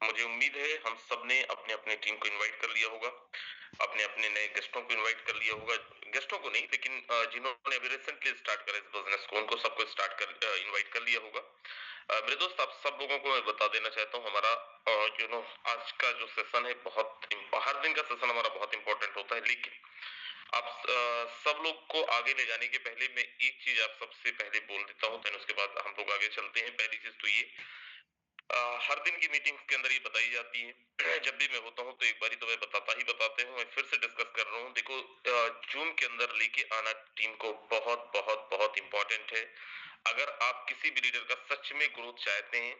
मुझे उम्मीद है हम सब ने अपने अपने टीम को इनवाइट कर लिया होगा, अपने अपने नए गेस्टों को इनवाइट कर लिया होगा। गेस्टों को नहीं, लेकिन जिन्होंने अभी रिसेंटली स्टार्ट करा इस बिजनेस को, उनको सबको स्टार्ट कर इनवाइट कर लिया होगा। मेरे दोस्त, आप सब लोगों को मैं बता देना चाहता हूँ, हमारा आज का जो सेशन है हर दिन का सेशन हमारा बहुत इंपॉर्टेंट होता है। लेकिन आप सब लोग को आगे ले जाने के पहले मैं एक चीज आप सबसे पहले बोल देता हूँ, देन उसके बाद हम लोग आगे चलते हैं। पहली चीज तो ये, हर दिन की मीटिंग्स के अंदर ये बताई जाती है। जब भी मैं होता हूँ तो एक बारी तो मैं बताते हूँ, मैं फिर से डिस्कस कर रहा हूँ। देखो, जूम के अंदर लेके आना टीम को बहुत बहुत बहुत इंपॉर्टेंट है। अगर आप किसी भी लीडर का सच में ग्रोथ चाहते हैं,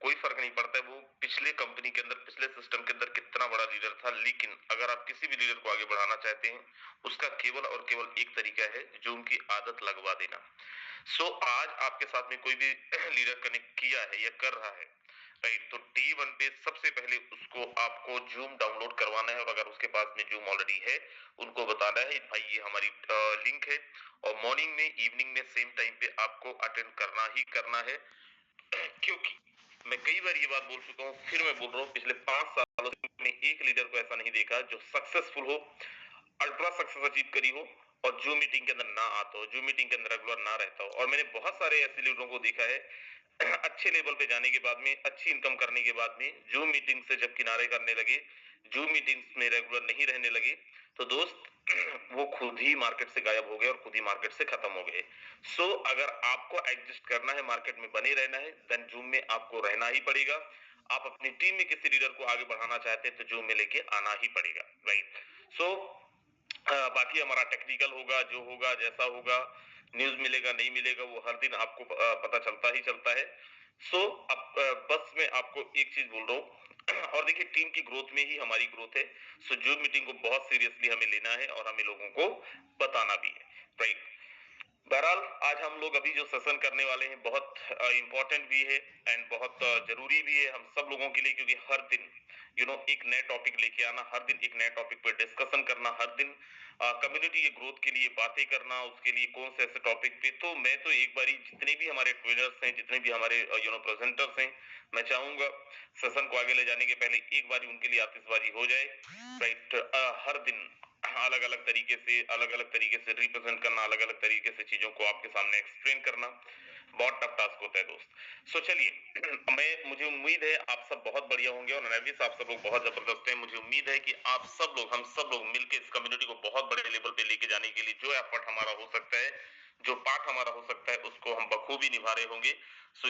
कोई फर्क नहीं पड़ता है वो पिछले कंपनी के अंदर, पिछले सिस्टम के अंदर कितना बड़ा लीडर था, लेकिन अगर आप किसी भी लीडर को आगे बढ़ाना चाहते हैं, उसका केवल और केवल एक तरीका है, जूम की आदत लगवा देना। आज आपके साथ में कोई भी लीडर कनेक्ट किया है या कर रहा है, राइट, तो डे वन पे सबसे पहले उसको आपको जूम डाउनलोड करवाना है। और अगर उसके पास में जूम ऑलरेडी है, उनको बताना है भाई ये हमारी लिंक है, और मॉर्निंग में इवनिंग में सेम टाइम पे आपको अटेंड करना ही करना है। क्योंकि मैं कई बार ये बात बोल चुका हूँ, फिर मैं बोल रहा हूँ, पिछले 5 सालों में एक लीडर को ऐसा नहीं देखा जो सक्सेसफुल हो, अल्ट्रा सक्सेस अचीव करी हो, और जूम मीटिंग के अंदर ना आता हो, जूम मीटिंग के अंदर रेगुलर ना रहता हो। और मैंने बहुत सारे ऐसे लीडरों को देखा है, अच्छे लेवल पे जाने के बाद में, अच्छी इनकम करने के बाद में, जूम मीटिंग से जब किनारे करने लगे, जूम मीटिंग्स में रेगुलर नहीं रहने लगे, तो दोस्त वो खुद ही मार्केट से गायब हो गए और खुद ही मार्केट से खत्म हो गए। अगर आपको एडजस्ट करना है, मार्केट में बने रहना है, देन जूम में आपको रहना ही पड़ेगा। आप अपनी टीम में किसी लीडर को आगे बढ़ाना चाहते हैं तो जूम में लेके आना ही पड़ेगा, राइट। सो बाकी हमारा टेक्निकल होगा, जो होगा जैसा होगा, न्यूज मिलेगा नहीं मिलेगा, वो हर दिन आपको पता चलता ही चलता है। अब बस मैं आपको एक चीज बोल रहा हूँ, और देखिए, टीम की ग्रोथ में ही हमारी ग्रोथ है। जूम मीटिंग को बहुत सीरियसली हमें लेना है और हमें लोगों को बताना भी है, राइट। बहरहाल, आज हम लोग अभी जो सेशन करने वाले हैं बहुत इंपॉर्टेंट भी है एंड बहुत जरूरी भी है हम सब लोगों के लिए, क्योंकि हर दिन एक नया टॉपिक लेके आना, हर दिन एक नया टॉपिक पर डिस्कशन करना, हर दिन कम्युनिटी के ग्रोथ के लिए बातें करना, उसके लिए कौन से ऐसे टॉपिक पे। तो मैं तो एक बारी जितने भी हमारे ट्रेनर्स हैं, जितने भी हमारे प्रेजेंटर्स हैं, मैं चाहूंगा सेशन को आगे ले जाने के पहले एक बारी उनके लिए आतिशबाजी हो जाए, राइट। हर दिन अलग अलग तरीके से रिप्रेजेंट करना, अलग अलग तरीके से चीजों को आपके सामने एक्सप्लेन करना बहुत टफ टास्क होता है, दोस्त। चलिए, मुझे उम्मीद है आप सब बहुत बढ़िया होंगे, और नरगिस, आप सब लोग बहुत जबरदस्त हैं। मुझे उम्मीद है कि आप सब लोग, हम सब लोग मिलकर इस कम्युनिटी को बहुत बड़े लेवल पे लेके जाने के लिए जो एफर्ट हमारा हो सकता है, जो पार्ट हमारा हो सकता है, उसको हम बखूबी निभा रहे होंगे।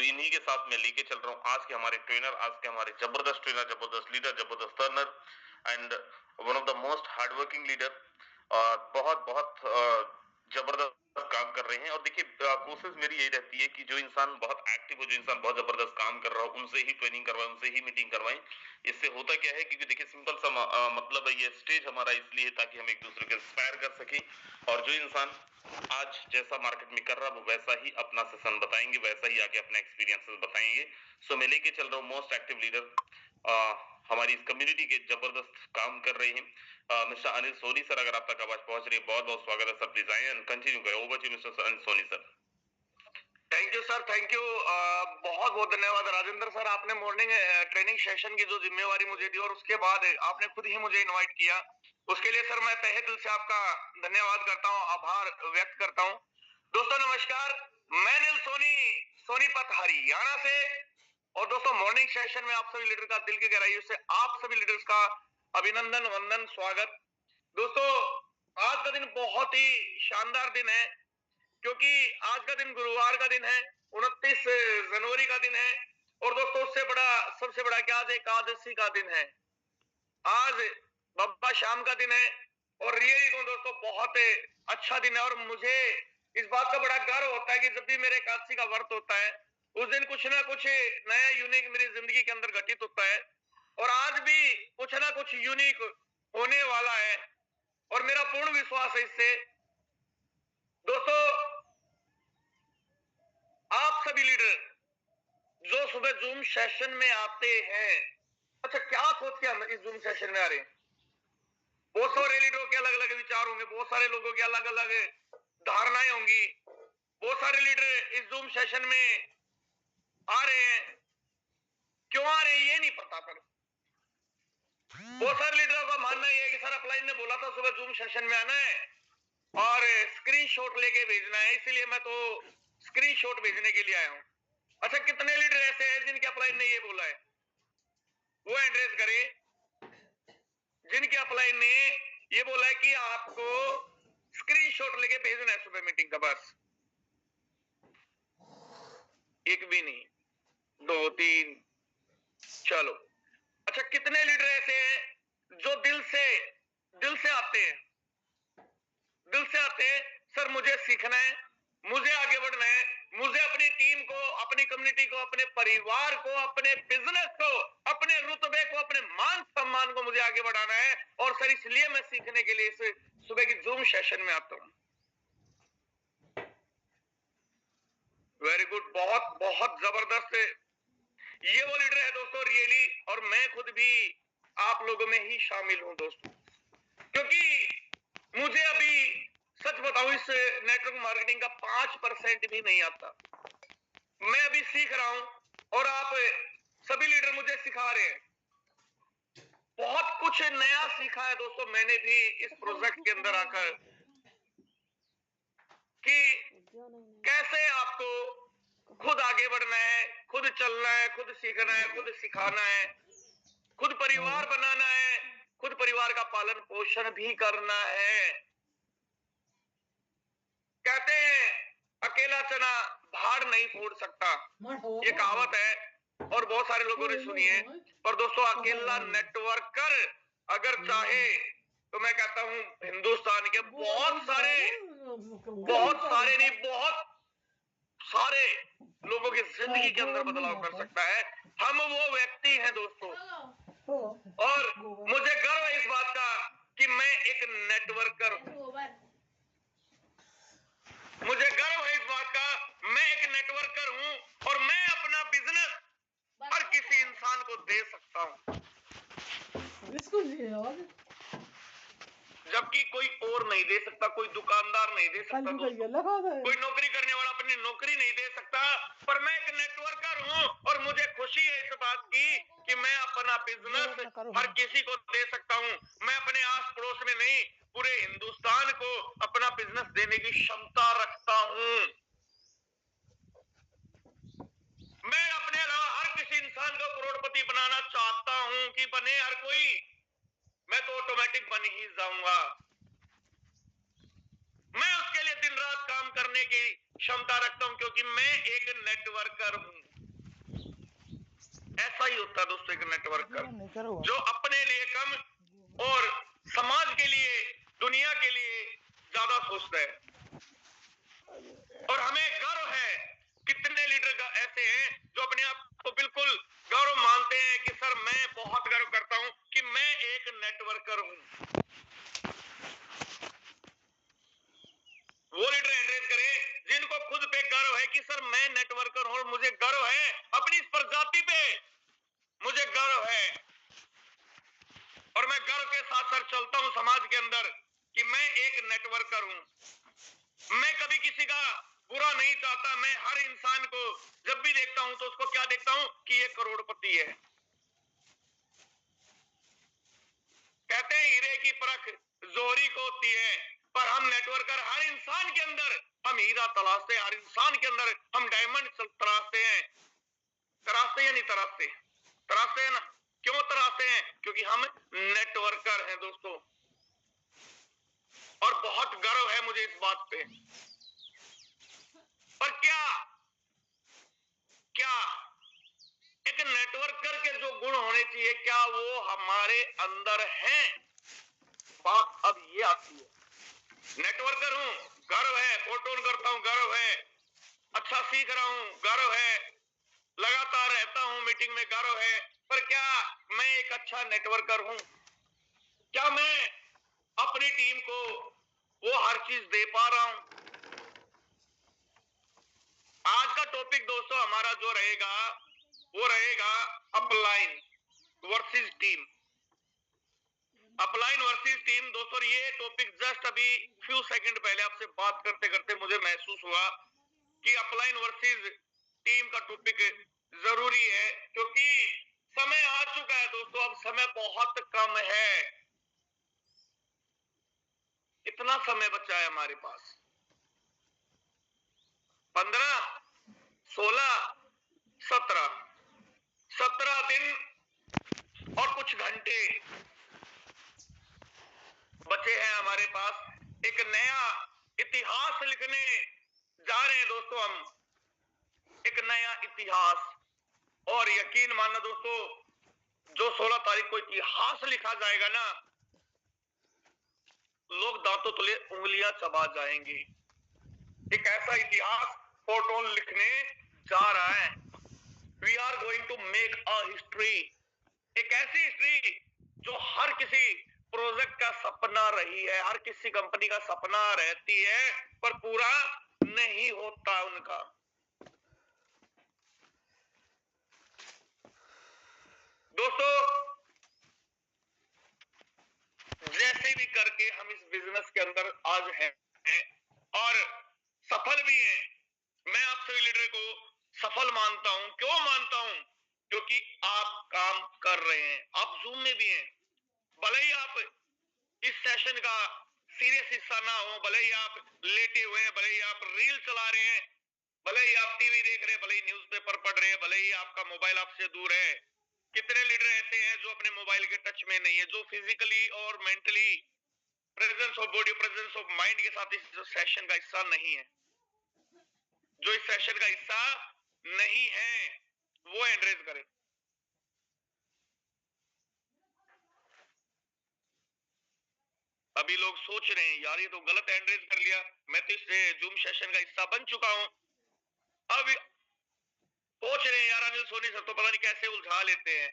इन्हीं के साथ मैं लेके चल रहा हूँ आज के हमारे ट्रेनर, आज के हमारे जबरदस्त ट्रेनर, जबरदस्त लीडर, जबरदस्त Turner, and one of the most hard working leader, बहुत बहुत जबरदस्त काम कर रहे हैं। और देखिए, कोशिश मेरी यही रहती है कि जो इंसान बहुत एक्टिव हो, जो इंसान बहुत जबरदस्त काम कर रहा हो, उनसे ही ट्रेनिंग करवाएं, उनसे ही मीटिंग करवाएं। इससे होता क्या है, क्योंकि देखिए, सिंपल सा मतलब है, ये स्टेज हमारा इसलिए है ताकि हम एक दूसरे को इंस्पायर कर सके। और जो इंसान आज जैसा मार्केट में कर रहा है, वो वैसा ही अपना सेशन बताएंगे, वैसा ही आगे अपना एक्सपीरियंसेस बताएंगे। मैं लेके चल रहा हूँ मोस्ट एक्टिव लीडर, हमारी इस कम्युनिटी के जबरदस्त काम कर रहे हैं, मिस्टर अनिल सोनी सर। अगर आप तक आवाज पहुंच रही है, बहुत बहुत स्वागत है सर। प्लीज आए एंड कंटिन्यू करें। Over to mister Anil Soni sir. Thank you sir, thank you. बहुत बहुत धन्यवाद राजेंद्र सर, आपने मॉर्निंग ट्रेनिंग सेशन की जो जिम्मेवारी मुझे दी और उसके बाद आपने खुद ही मुझे इनवाइट किया, उसके लिए सर मैं तहे दिल से आपका धन्यवाद करता हूं, आभार व्यक्त करता हूं। दोस्तों नमस्कार, मैं नील सोनी, सोनीपत हरियाणा से। और दोस्तों, मॉर्निंग सेशन में आप सभी लीडर का दिल की गहराइयों से आप सभी लीडर्स का अभिनंदन, वंदन, स्वागत। दोस्तों, आज का दिन बहुत ही शानदार दिन है, क्योंकि आज का दिन गुरुवार का दिन है, 29 जनवरी का दिन है। और दोस्तों, उससे बड़ा, सबसे बड़ा क्या, आज एकादशी का दिन है, आज बाबा शाम का दिन है। और रियली को दोस्तों बहुत अच्छा दिन है, और मुझे इस बात का बड़ा गर्व होता है कि जब भी मेरे एकादशी का व्रत होता है, उस दिन कुछ ना कुछ नया यूनिक मेरी जिंदगी के अंदर घटित होता है। और आज भी कुछ ना कुछ यूनिक होने वाला है, और मेरा पूर्ण विश्वास है इससे। दोस्तों, आप सभी लीडर जो सुबह जूम सेशन में आते हैं, अच्छा क्या सोच के हम इस जूम सेशन में आ रहे हैं? बहुत सारे लीडरों के अलग अलग विचार होंगे, बहुत सारे लोगों की अलग अलग धारणाएं होंगी। बहुत सारे लीडर इस जूम सेशन में आ रहे हैं, क्यों आ रहे हैं ये नहीं पता, पर बहुत सारे लीडरों का मानना यह है कि सर अपलाइन ने बोला था सुबह जूम सेशन में आना है और स्क्रीनशॉट लेके भेजना है, इसलिए मैं तो स्क्रीनशॉट भेजने के लिए आया हूं। अच्छा, कितने लीडर ऐसे हैं जिनके अपलाइन ने ये बोला है? वो एड्रेस करे जिनके अपलाइन ने ये बोला है कि आपको स्क्रीनशॉट लेके भेजना है सुबह मीटिंग का। बस एक भी नहीं, 2 3, चलो। अच्छा, कितने लीडर ऐसे हैं जो दिल से आते हैं, दिल से आते हैं सर मुझे सीखना है, मुझे आगे बढ़ना है, मुझे अपनी टीम को, अपनी कम्युनिटी को, अपने परिवार को, अपने बिजनेस को, अपने रुतबे को, अपने मान सम्मान को मुझे आगे बढ़ाना है, और सर इसलिए मैं सीखने के लिए इस सुबह की जूम सेशन में आता हूं। वेरी गुड, बहुत बहुत जबरदस्त। ये वो लीडर है दोस्तों रियली, और मैं खुद भी आप लोगों में ही शामिल हूं दोस्तों, क्योंकि मुझे अभी सच बताऊं इस नेटवर्क मार्केटिंग का 5% भी नहीं आता। मैं अभी सीख रहा हूं और आप सभी लीडर मुझे सिखा रहे हैं। बहुत कुछ नया सीखा है दोस्तों मैंने भी इस प्रोजेक्ट के अंदर आकर, कि कैसे आपको खुद आगे बढ़ना है, खुद चलना है, खुद सीखना है, खुद सिखाना है, खुद परिवार बनाना है, खुद परिवार का पालन पोषण भी करना है। कहते हैं अकेला चना भाड़ नहीं फोड़ सकता, ये कहावत है और बहुत सारे लोगों ने सुनी है। पर दोस्तों अकेला नेटवर्कर अगर चाहे तो मैं कहता हूं हिंदुस्तान के बहुत सारे नहीं, बहुत सारे लोगों की जिंदगी के अंदर बदलाव कर सकता है। हम वो व्यक्ति हैं दोस्तों, और मुझे गर्व है इस बात का कि मैं एक नेटवर्कर हूं। मुझे गर्व है इस बात का, मैं एक नेटवर्कर हूं और मैं अपना बिजनेस हर किसी इंसान को दे सकता हूं, जबकि कोई और नहीं दे सकता, कोई दुकानदार नहीं दे सकता दोस्तों, कोई नौकरी करने वाला अपनी नौकरी नहीं दे सकता। पर मैं एक नेटवर्कर हूं और मुझे खुशी है इस बात की कि मैं अपना बिजनेस हर किसी को दे सकता हूं। मैं अपने आस पड़ोस में नहीं, पूरे हिंदुस्तान को अपना बिजनेस देने की क्षमता रखता हूं। मैं अपने अलावा हर किसी इंसान को करोड़पति बनाना चाहता हूं कि बने हर कोई, मैं तो ऑटोमेटिक बन ही जाऊंगा। मैं उसके लिए दिन रात काम करने की क्षमता रखता हूं, क्योंकि मैं एक नेटवर्कर हूं। ऐसा ही होता है दोस्तों एक नेटवर्कर, जो अपने लिए कम और समाज के लिए, दुनिया के लिए ज्यादा सोचता है। और हमें गर्व है, कितने लीडर ऐसे हैं जो अपने आप को बिल्कुल गौरव मानते हैं कि सर मैं बहुत गर्व करता हूं कि मैं एक नेटवर्कर हूं। वो लीडर एंड्रेस करें जिनको खुद पे गर्व है कि सर मैं नेटवर्कर हूं और मुझे गर्व है अपनी इस प्रजाति पे, मुझे गर्व है, और मैं गर्व के साथ साथ चलता हूं समाज के अंदर कि मैं एक नेटवर्कर हूं। मैं कभी किसी का बुरा नहीं चाहता, मैं हर इंसान को जब भी देखता हूं तो उसको क्या देखता हूं कि ये करोड़पति है। कहते हैं हीरे की परख जोहरी को होती है, पर हम नेटवर्कर हर इंसान के अंदर हम हीरा तलाशते हैं, हर इंसान के अंदर हम डायमंड तराशते हैं। तराशते या नहीं तराशते? तराशते हैं ना। क्यों तराशते हैं? क्योंकि हम नेटवर्कर हैं दोस्तों, और बहुत गर्व है मुझे इस बात पे। पर क्या क्या एक नेटवर्कर के जो गुण होने चाहिए, क्या वो हमारे अंदर हैं? बात अब ये आती है। नेटवर्कर हूं, गर्व है, फोटो करता हूं, गर्व है, अच्छा सीख रहा हूं, गर्व है, लगातार रहता हूं मीटिंग में, गर्व है। पर क्या मैं एक अच्छा नेटवर्कर हूं? क्या मैं अपनी टीम को वो हर चीज दे पा रहा हूं? आज का टॉपिक दोस्तों हमारा जो रहेगा वो रहेगा upline versus team. Upline versus team दोस्तों, ये टॉपिक जस्ट अभी फ्यू सेकंड पहले आपसे बात करते करते मुझे महसूस हुआ कि अपलाइन वर्सेस टीम का टॉपिक जरूरी है, क्योंकि समय आ चुका है दोस्तों, अब समय बहुत कम है। कितना समय बचा है हमारे पास? 15, 16, 17, 17 दिन और कुछ घंटे बचे हैं हमारे पास। एक नया इतिहास लिखने जा रहे हैं दोस्तों हम, एक नया इतिहास। और यकीन मानना दोस्तों, जो 16 तारीख को इतिहास लिखा जाएगा ना, लोग दांतों तले उंगलियां चबा जाएंगे। एक ऐसा इतिहास फोटोन लिखने जा रहा है। We are going to make a history, एक ऐसी हिस्ट्री जो हर किसी प्रोजेक्ट का सपना रही है, हर किसी कंपनी का सपना रहती है, पर पूरा नहीं होता उनका। दोस्तों, जैसे भी करके हम इस बिजनेस के अंदर आज हैं और सफल भी हैं। मैं आप सभी लीडर को सफल मानता हूं। क्यों मानता हूं? क्योंकि आप काम कर रहे हैं, आप जूम में भी हैं। भले ही आप इस सेशन का सीरियस हिस्सा ना हो, भले ही आप लेटे हुए हैं, भले ही आप रील चला रहे हैं, भले ही आप टीवी देख रहे हैं, भले ही न्यूज़पेपर पढ़ रहे हैं, भले ही आपका मोबाइल आपसे दूर है। कितने लीडर ऐसे हैं जो अपने मोबाइल के टच में नहीं है, जो फिजिकली और mentally presence of body, presence of mind के साथ इस सेशन का हिस्सा नहीं है। जो इस सेशन का हिस्सा नहीं है वो हैंड रेज करे। अभी लोग सोच रहे हैं यार ये तो गलत हैंड रेज कर लिया, मैं तो इस जूम सेशन का हिस्सा बन चुका हूं। अब सोच रहे हैं यार अनिल सोनी सर तो पता नहीं कैसे उलझा लेते हैं।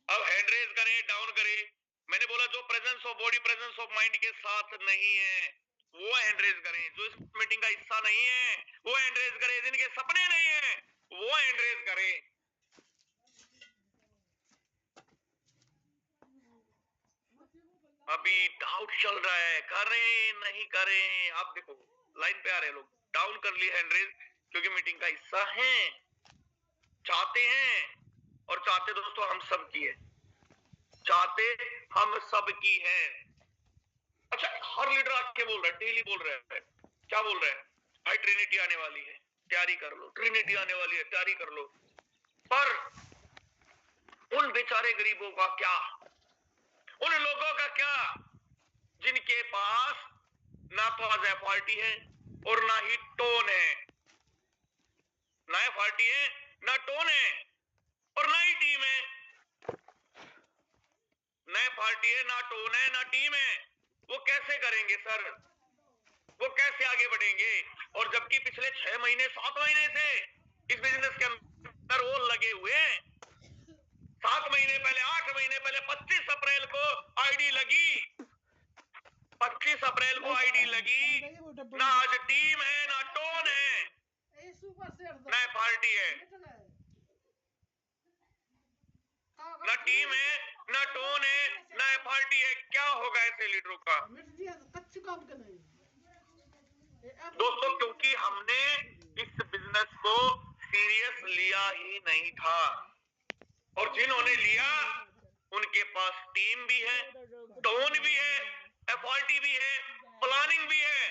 अब हैंड रेज करें, डाउन करें। मैंने बोला जो presence of body, presence of mind के साथ नहीं है वो हैंड रेज करें। जो इस मीटिंग का हिस्सा नहीं है वो हैंड रेज करें। जिनके सपने नहीं है वो हैंड रेज करें। अभी डाउट चल रहा है, करें नहीं करें। आप देखो लाइन पे आ रहे लोग, डाउन कर लिए हैंड रेज, क्योंकि मीटिंग का हिस्सा है, चाहते हैं। और चाहते दोस्तों हम सब की है, चाहते हम सब की है। अच्छा, हर लीडर आके बोल रहा है, डेली बोल रहा है, क्या बोल रहा है? भाई ट्रिनिटी आने वाली है, तैयारी कर लो, ट्रिनिटी आने वाली है, तैयारी कर लो। पर उन बेचारे गरीबों का क्या, उन लोगों का क्या जिनके पास ना तो आज एफआरटी है और ना ही टोन है। ना एफआरटी है, ना टोन है और ना ही टीम है। ना एफआरटी है, ना टोन है, ना टीम है। वो कैसे करेंगे सर? वो कैसे आगे बढ़ेंगे? और जबकि पिछले 6 महीने 7 महीने से इस बिजनेस के अंदर वो लगे हुए हैं। 7 महीने पहले, 8 महीने पहले 25 अप्रैल को आईडी लगी, 25 अप्रैल को आईडी लगी। ना आज टीम है, ना टोन है, ना पार्टी है, ना टीम है, ना टोन है, ना पार्टी है। क्या होगा ऐसे लीडरों का? दोस्तों, क्योंकि हमने इस बिजनेस को सीरियस लिया ही नहीं था। और जिन्होंने लिया उनके पास टीम भी है, टोन भी है, एफआरटी भी है, प्लानिंग भी है।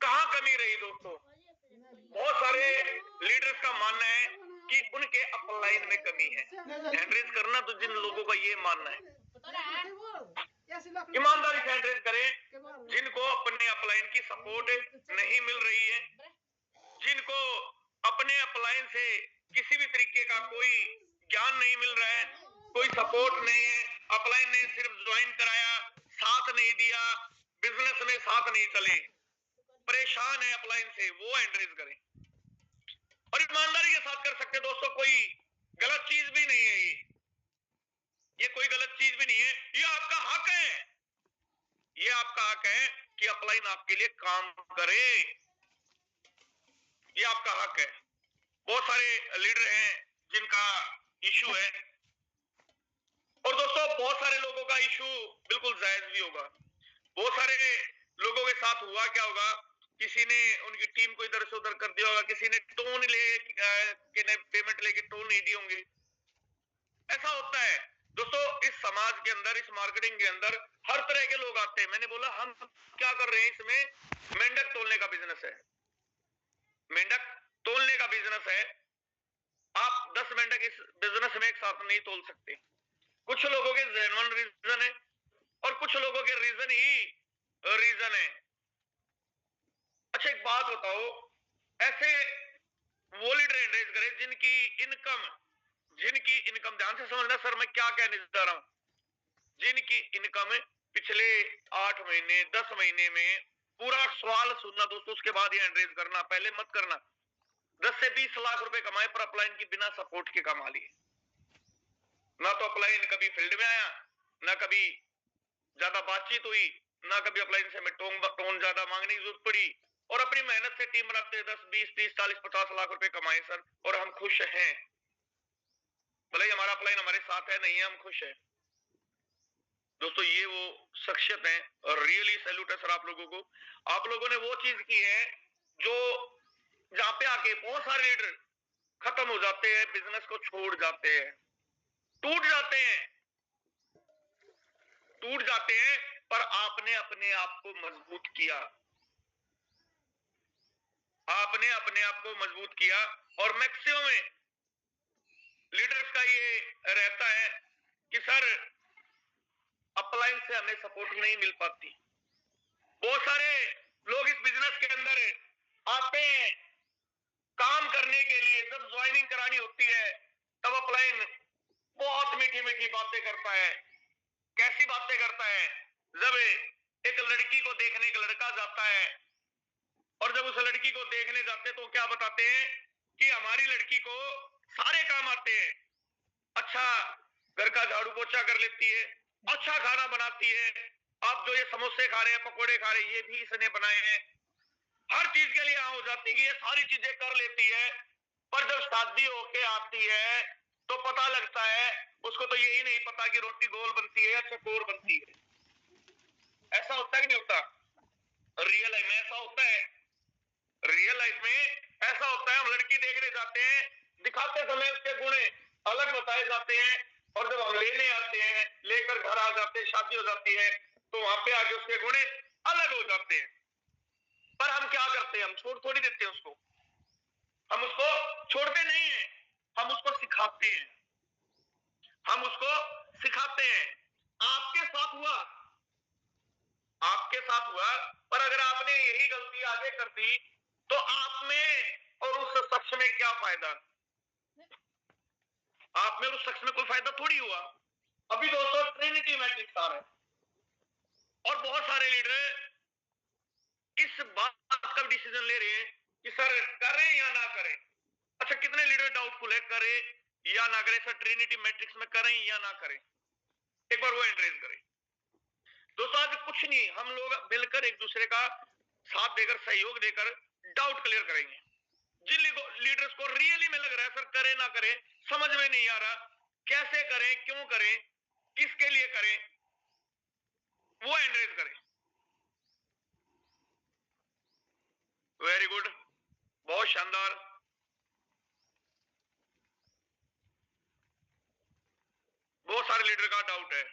कहां कमी रही दोस्तों? बहुत सारे लीडर्स का मानना है कि उनके अपलाइन में कमी है। हैंडरेज करना तो जिन लोगों का ये मानना है, ईमानदारी से हैंडरेज करें। जिनको अपने अपलाइन की सपोर्ट नहीं मिल रही है, जिनको अपने अपलाइन से किसी भी तरीके का कोई ज्ञान नहीं मिल रहा है, कोई सपोर्ट नहीं है, अपलाइन ने सिर्फ ज्वाइन कराया, साथ नहीं दिया, बिजनेस में साथ नहीं चले, परेशान है अपलाइन से, वो हैंडरेज करें। और ईमानदारी के साथ कर सकते दोस्तों, कोई गलत चीज भी नहीं है। ये कोई गलत चीज भी नहीं है, ये आपका हक है। ये आपका हक है कि अपलाइन आपके लिए काम करे, ये आपका हक है। बहुत सारे लीडर हैं जिनका इशू है, और दोस्तों बहुत सारे लोगों का इशू बिल्कुल जायज भी होगा। बहुत सारे लोगों के साथ हुआ क्या होगा किसी ने उनकी टीम को इधर से उधर कर दिया होगा, किसी ने टोन के ने पेमेंट लेके टोन नहीं दिए होंगे। ऐसा होता है दोस्तों, इस समाज के अंदर, इस मार्केटिंग के अंदर हर तरह के लोग आते हैं। मैंने बोला हम क्या कर रहे हैं इसमें, मेंढक तोलने का बिजनेस है, मेंढक तोलने का बिजनेस है। आप 10 मेंढक इस बिजनेस में एक साथ नहीं तोल सकते। कुछ लोगों के जेन्युइन रीजन है और कुछ लोगों के रीजन ही रीजन है। अच्छा एक बात बताओ, ऐसे वो लीडर एंडरेज करें जिनकी इनकम ध्यान से समझना सर, मैं क्या कहने जा रहा हूं, जिनकी इनकम पिछले 8 महीने 10 महीने में, पूरा सवाल सुनना दोस्तों, उसके बाद ही एंडरेज करना, पहले मत करना। 10 से 20 लाख रुपए कमाए पर अपलाइन की बिना सपोर्ट के कमा लिए। ना तो अपलाइन कभी फील्ड में आया, ना कभी ज्यादा बातचीत हुई, ना कभी अपलाइन से हमें टोन ज्यादा मांगने की जरूरत पड़ी, और अपनी मेहनत से टीम बनाते 10 20 30 40 50 लाख रुपए कमाए सर, और हम खुश हैं। भले ही हमारा अपलाइन हमारे साथ है, नहीं है, हम खुश हैं। दोस्तों ये वो शख्सियत है, और रियली सैल्यूट है सर आप लोगों को। आप लोगों ने वो चीज की है जो, जहां पे आके बहुत सारे लीडर खत्म हो जाते हैं, बिजनेस को छोड़ जाते हैं, टूट जाते हैं, टूट जाते हैं। पर आपने अपने आप को मजबूत किया, आपने अपने आप को मजबूत किया। और मैक्सिमम लीडर्स का ये रहता है कि सर अपलाइन से हमें सपोर्ट नहीं मिल पाती। बहुत सारे लोग इस बिजनेस के अंदर आते हैं काम करने के लिए, जब ज्वाइनिंग करानी होती है तब अपलाइन बहुत मीठी मीठी बातें करता है। कैसी बातें करता है, जब एक लड़की को देखने एक लड़का जाता है, और जब उस लड़की को देखने जाते तो क्या बताते हैं कि हमारी लड़की को सारे काम आते हैं, अच्छा घर का झाड़ू पोछा कर लेती है, अच्छा खाना बनाती है, आप जो ये समोसे खा रहे हैं, पकोड़े खा रहे हैं, ये भी इसने बनाए हैं। हर चीज के लिए हो जाती है कि ये सारी चीजें कर लेती है। पर जब शादी होके आती है तो पता लगता है उसको तो यही नहीं पता कि रोटी गोल बनती है या चकोर बनती है। ऐसा होता है कि नहीं होता? रियल लाइफ में ऐसा होता है, रियल लाइफ में ऐसा होता है। हम लड़की देखने जाते हैं, दिखाते समय उसके गुण अलग बताए जाते हैं, और जब हम लेने आते हैं, लेकर घर आ जाते हैं, शादी हो जाती है, तो वहां पे आके उसके गुण अलग हो जाते हैं। पर हम क्या करते हैं, हम छोड़ थोड़ी देते हैं उसको, हम उसको छोड़ते नहीं है, हम उसको सिखाते हैं, हम उसको सिखाते हैं। आपके साथ हुआ, आपके साथ हुआ, पर अगर आपने यही गलती आगे कर दी तो आप में और उस शख्स में क्या फायदा? आप में और उस शख्स में कोई फायदा थोड़ी हुआ। अभी दोस्तों ट्रिनिटी मैट्रिक्स आ रहा है, और बहुत सारे लीडर इस बात का डिसीजन ले रहे हैं कि सर करें या ना करें। अच्छा कितने लीडर डाउटफुल है, करें या ना करें सर, ट्रिनिटी मैट्रिक्स में करें या ना करें? एक बार वो एंट्रेस करें। दोस्तों आज कुछ नहीं, हम लोग मिलकर एक दूसरे का साथ देकर, सहयोग देकर डाउट क्लियर करेंगे। जिन लीडर्स को रियली में लग रहा है सर करें ना करें, समझ में नहीं आ रहा, कैसे करें, क्यों करें, किसके लिए करें, वो एंड्रेज करें। वेरी गुड, बहुत शानदार। बहुत सारे लीडर का डाउट है।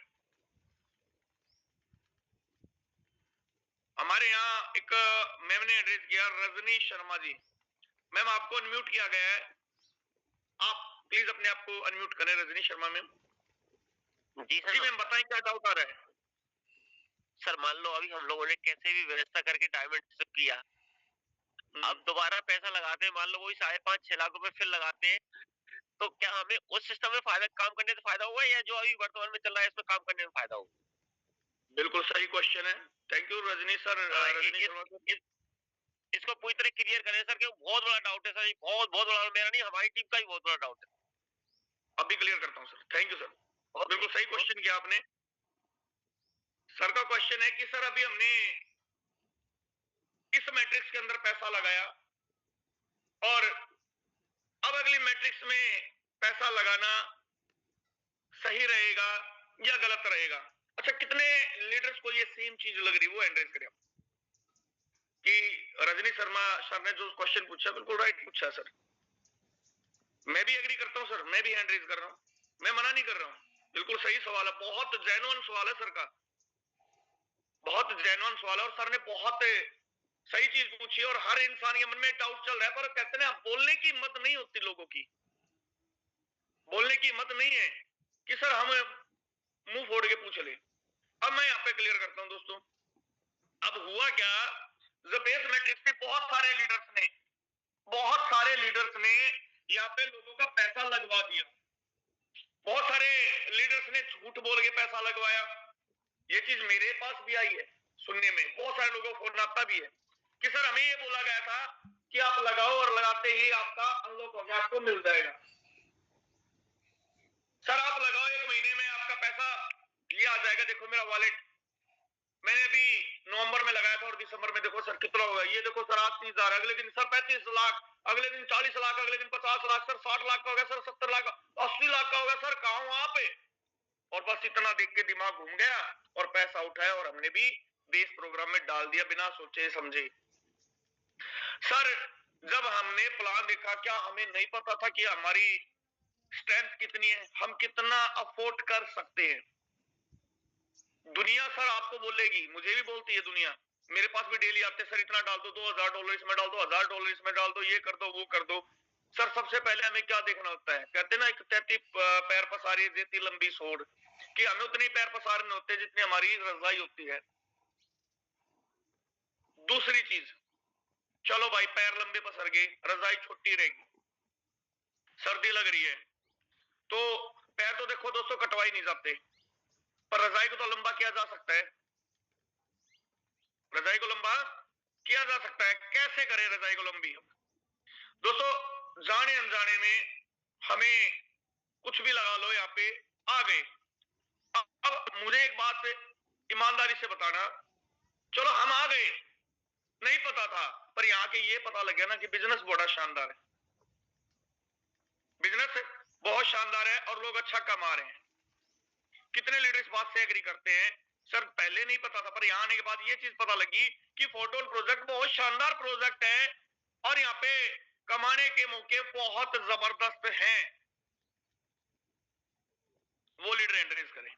हमारे यहाँ एक मैम ने एड्रेस किया, रजनी शर्मा जी। मैम आपको अनम्यूट किया गया है, आप प्लीज अपने आप को अनम्यूट करें। रजनी शर्मा मैम। जी सर। जी मैम बताएं क्या डाउट आ रहा है? सर मान लो अभी हम लोगों ने कैसे भी व्यवस्था करके डायमंड किया, अब दोबारा पैसा लगाते हैं, मान लो वही 5.5-6 लाख रुपए फिर लगाते हैं, तो क्या हमें उस सिस्टम में फायदा, काम करने से फायदा होगा, या जो अभी वर्तमान में चल रहा है इसमें काम करने में फायदा होगा? बिल्कुल सही क्वेश्चन है, thank you Rajni sir. Rajni Sharma sir इसको पूरी तरह क्लियर करें सर, क्योंकि बहुत बड़ा डाउट है सर, बहुत बहुत बड़ा, मेरा नहीं हमारी टीम का ही बहुत बड़ा डाउट है। अभी क्लियर करता हूं सर, थैंक यू सर। बिल्कुल सही क्वेश्चन किया आपने। सर का क्वेश्चन है कि सर अभी हमने इस मैट्रिक्स के अंदर पैसा लगाया, और अब अगली मैट्रिक्स में पैसा लगाना सही रहेगा या गलत रहेगा? अच्छा कितने लीडर्स को ये सेम चीज लग रही है, वो एंड्रेस करें। कि रजनी शर्मा सर ने जो क्वेश्चन पूछा बिल्कुल राइट पूछा सर। मैं भी एग्री करता हूँ सर, मैं भी हैंड रेज कर रहा हूँ, मैं मना नहीं कर रहा हूँ, बिल्कुल सही सवाल है, बहुत जेन्युइन सवाल है सर का, बहुत जेन्युइन सवाल है और सर ने बहुत सही चीज पूछी है। और हर इंसान के मन में डाउट चल रहा है, पर कहते हैं बोलने की हिम्मत नहीं होती लोगों की, बोलने की हिम्मत नहीं है कि सर हम मुंह फोड़ के पूछ ले। अब मैं यहाँ पे क्लियर करता हूँ दोस्तों, अब हुआ क्या, द बेस मैट्रिक्स पे बहुत सारे लीडर्स ने यहाँ पे लोगों का पैसा लगवा दिया, बहुत सारे लीडर्स ने झूठ बोल के पैसा लगवाया। ये चीज मेरे पास भी आई है सुनने में, बहुत सारे लोगों को फोन आता भी है कि सर हमें ये बोला गया था कि आप लगाओ और लगाते ही आपका अनलॉक हो गया, आपको मिल जाएगा। सर आप लगाओ 1 महीने में आपका पैसा ये आ जाएगा, देखो मेरा वॉलेट, मैंने अभी नवंबर में लगाया था और दिसंबर में देखो सर कितना होगा, ये देखो सर 30,000, अगले दिन सर 35 लाख, अगले दिन 40 लाख, अगले दिन 50 लाख, सर 60 लाख का हो गया, सर 70 लाख, 80 लाख का हो गया, सर कहां वहां पे। और बस इतना देख के दिमाग घूम गया और पैसा उठाया और हमने भी बेस प्रोग्राम में डाल दिया बिना सोचे समझे। सर जब हमने प्लान देखा, क्या हमें नहीं पता था कि हमारी स्ट्रेंथ कितनी है, हम कितना अफोर्ड कर सकते हैं। दुनिया सर आपको बोलेगी, मुझे भी बोलती है दुनिया, मेरे पास भी डेली आते सर इतना डाल दो, $2,000 इसमें डाल दो, $1,000 इसमें डाल दो, ये कर दो वो कर दो। सर सबसे पहले हमें क्या देखना होता है, कहते ना एक 33 पैर पसारी देती लंबी सोड़, कि हमें उतने पैर पसारने होते हैं जितनी हमारी रजाई होती है। दूसरी चीज, चलो भाई पैर लंबे पसर गए, रजाई छोटी रहेगी, सर्दी लग रही है, तो पैर तो देखो दोस्तों कटवाई नहीं जाते, पर रजाई को तो लंबा किया जा सकता है, रजाई को लंबा किया जा सकता है। कैसे करें रजाई को लंबी दोस्तों, जाने अनजाने में हमें कुछ भी लगा लो, यहाँ पे आ गए। अब मुझे एक बात ईमानदारी से बताना, चलो हम आ गए, नहीं पता था, पर यहाँ के ये पता लग गया ना कि बिजनेस बड़ा शानदार है, बिजनेस बहुत शानदार है और लोग अच्छा कमा रहे हैं। कितने लीडर इस बात से एग्री करते हैं, सर पहले नहीं पता था पर यहाँ आने के बाद ये चीज पता लगी कि फोटोन प्रोजेक्ट बहुत शानदार प्रोजेक्ट है और यहाँ पे कमाने के मौके बहुत जबरदस्त हैं। वो लीडर एंट्रीज करें,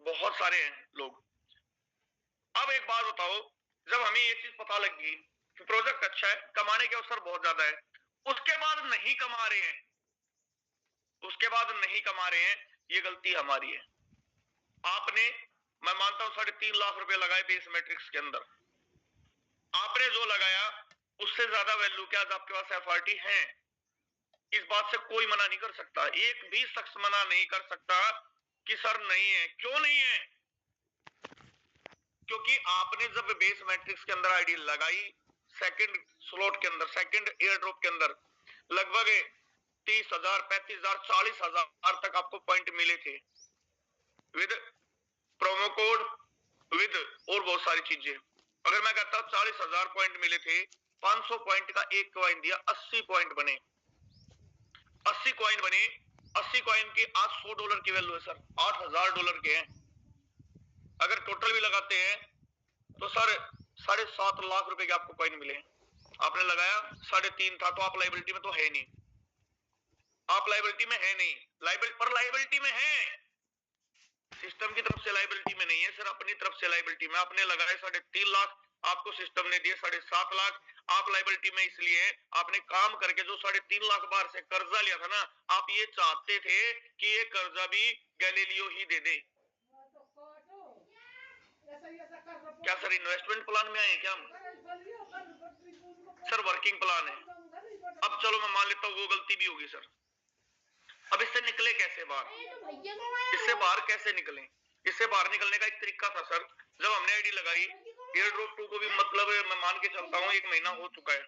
बहुत सारे हैं लोग। अब एक बात बताओ, जब हमें ये चीज पता लगी कि प्रोजेक्ट अच्छा है, कमाने के अवसर बहुत ज्यादा है, उसके बाद नहीं कमा रहे हैं, उसके बाद नहीं कमा रहे हैं, ये गलती हमारी है। आपने, मैं मानता हूं 3.5 लाख रुपए लगाए बेस मैट्रिक्स के अंदर, आपने जो लगाया उससे ज्यादा वैल्यू के आज आपके पास एफआरटी है, इस बात से कोई मना नहीं कर सकता, एक भी शख्स मना नहीं कर सकता कि सर नहीं है। क्यों नहीं है? क्योंकि आपने जब बेस मैट्रिक्स के अंदर आईडी लगाई, सेकंड स्लॉट के अंदर, सेकंड एयर ड्रॉप के अंदर लगभग 30,000, 35,000, 40,000 तक आपको पॉइंट मिले थे विद प्रोमो कोड, विद और बहुत सारी चीजें। अगर मैं कहता हूं 40,000 पॉइंट मिले थे, 500 पॉइंट का एक कॉइन दिया, 80 पॉइंट बने, 80 कॉइन बने, 80 कॉइन की आज $100 की वैल्यू है सर, $8,000 के हैं। अगर टोटल भी लगाते हैं तो सर 7.5 लाख रुपए के आपको कॉइन मिले। आपने लगाया 3.5 था, तो आप लाइबिलिटी में तो है नहीं, आप लाइबिलिटी में है नहीं, पर लाइबिलिटी में है, सिस्टम की तरफ से लाइबिलिटी में नहीं है सर, अपनी तरफ से लाइबिलिटी में। आपने लगाए 3.5 लाख, आपको सिस्टम ने दिए 7.5 लाख, आप लाइबिलिटी में इसलिए है, आपने काम करके जो 3.5 लाख बाहर से कर्जा लिया था ना, आप ये चाहते थे कि ये कर्जा भी गैलीलियो ही दे दे। क्या सर इन्वेस्टमेंट प्लान में आए क्या हम? सर वर्किंग प्लान है। अब चलो मैं मान लेता हूँ वो गलती भी होगी सर, अब इससे निकले कैसे बाहर, इससे बाहर कैसे निकले? इससे बाहर निकलने का एक तरीका था सर, जब हमने आईडी लगाई एयर ड्रॉप 2 को भी, मतलब मैं मान के चलता हूँ 1 महीना हो चुका है,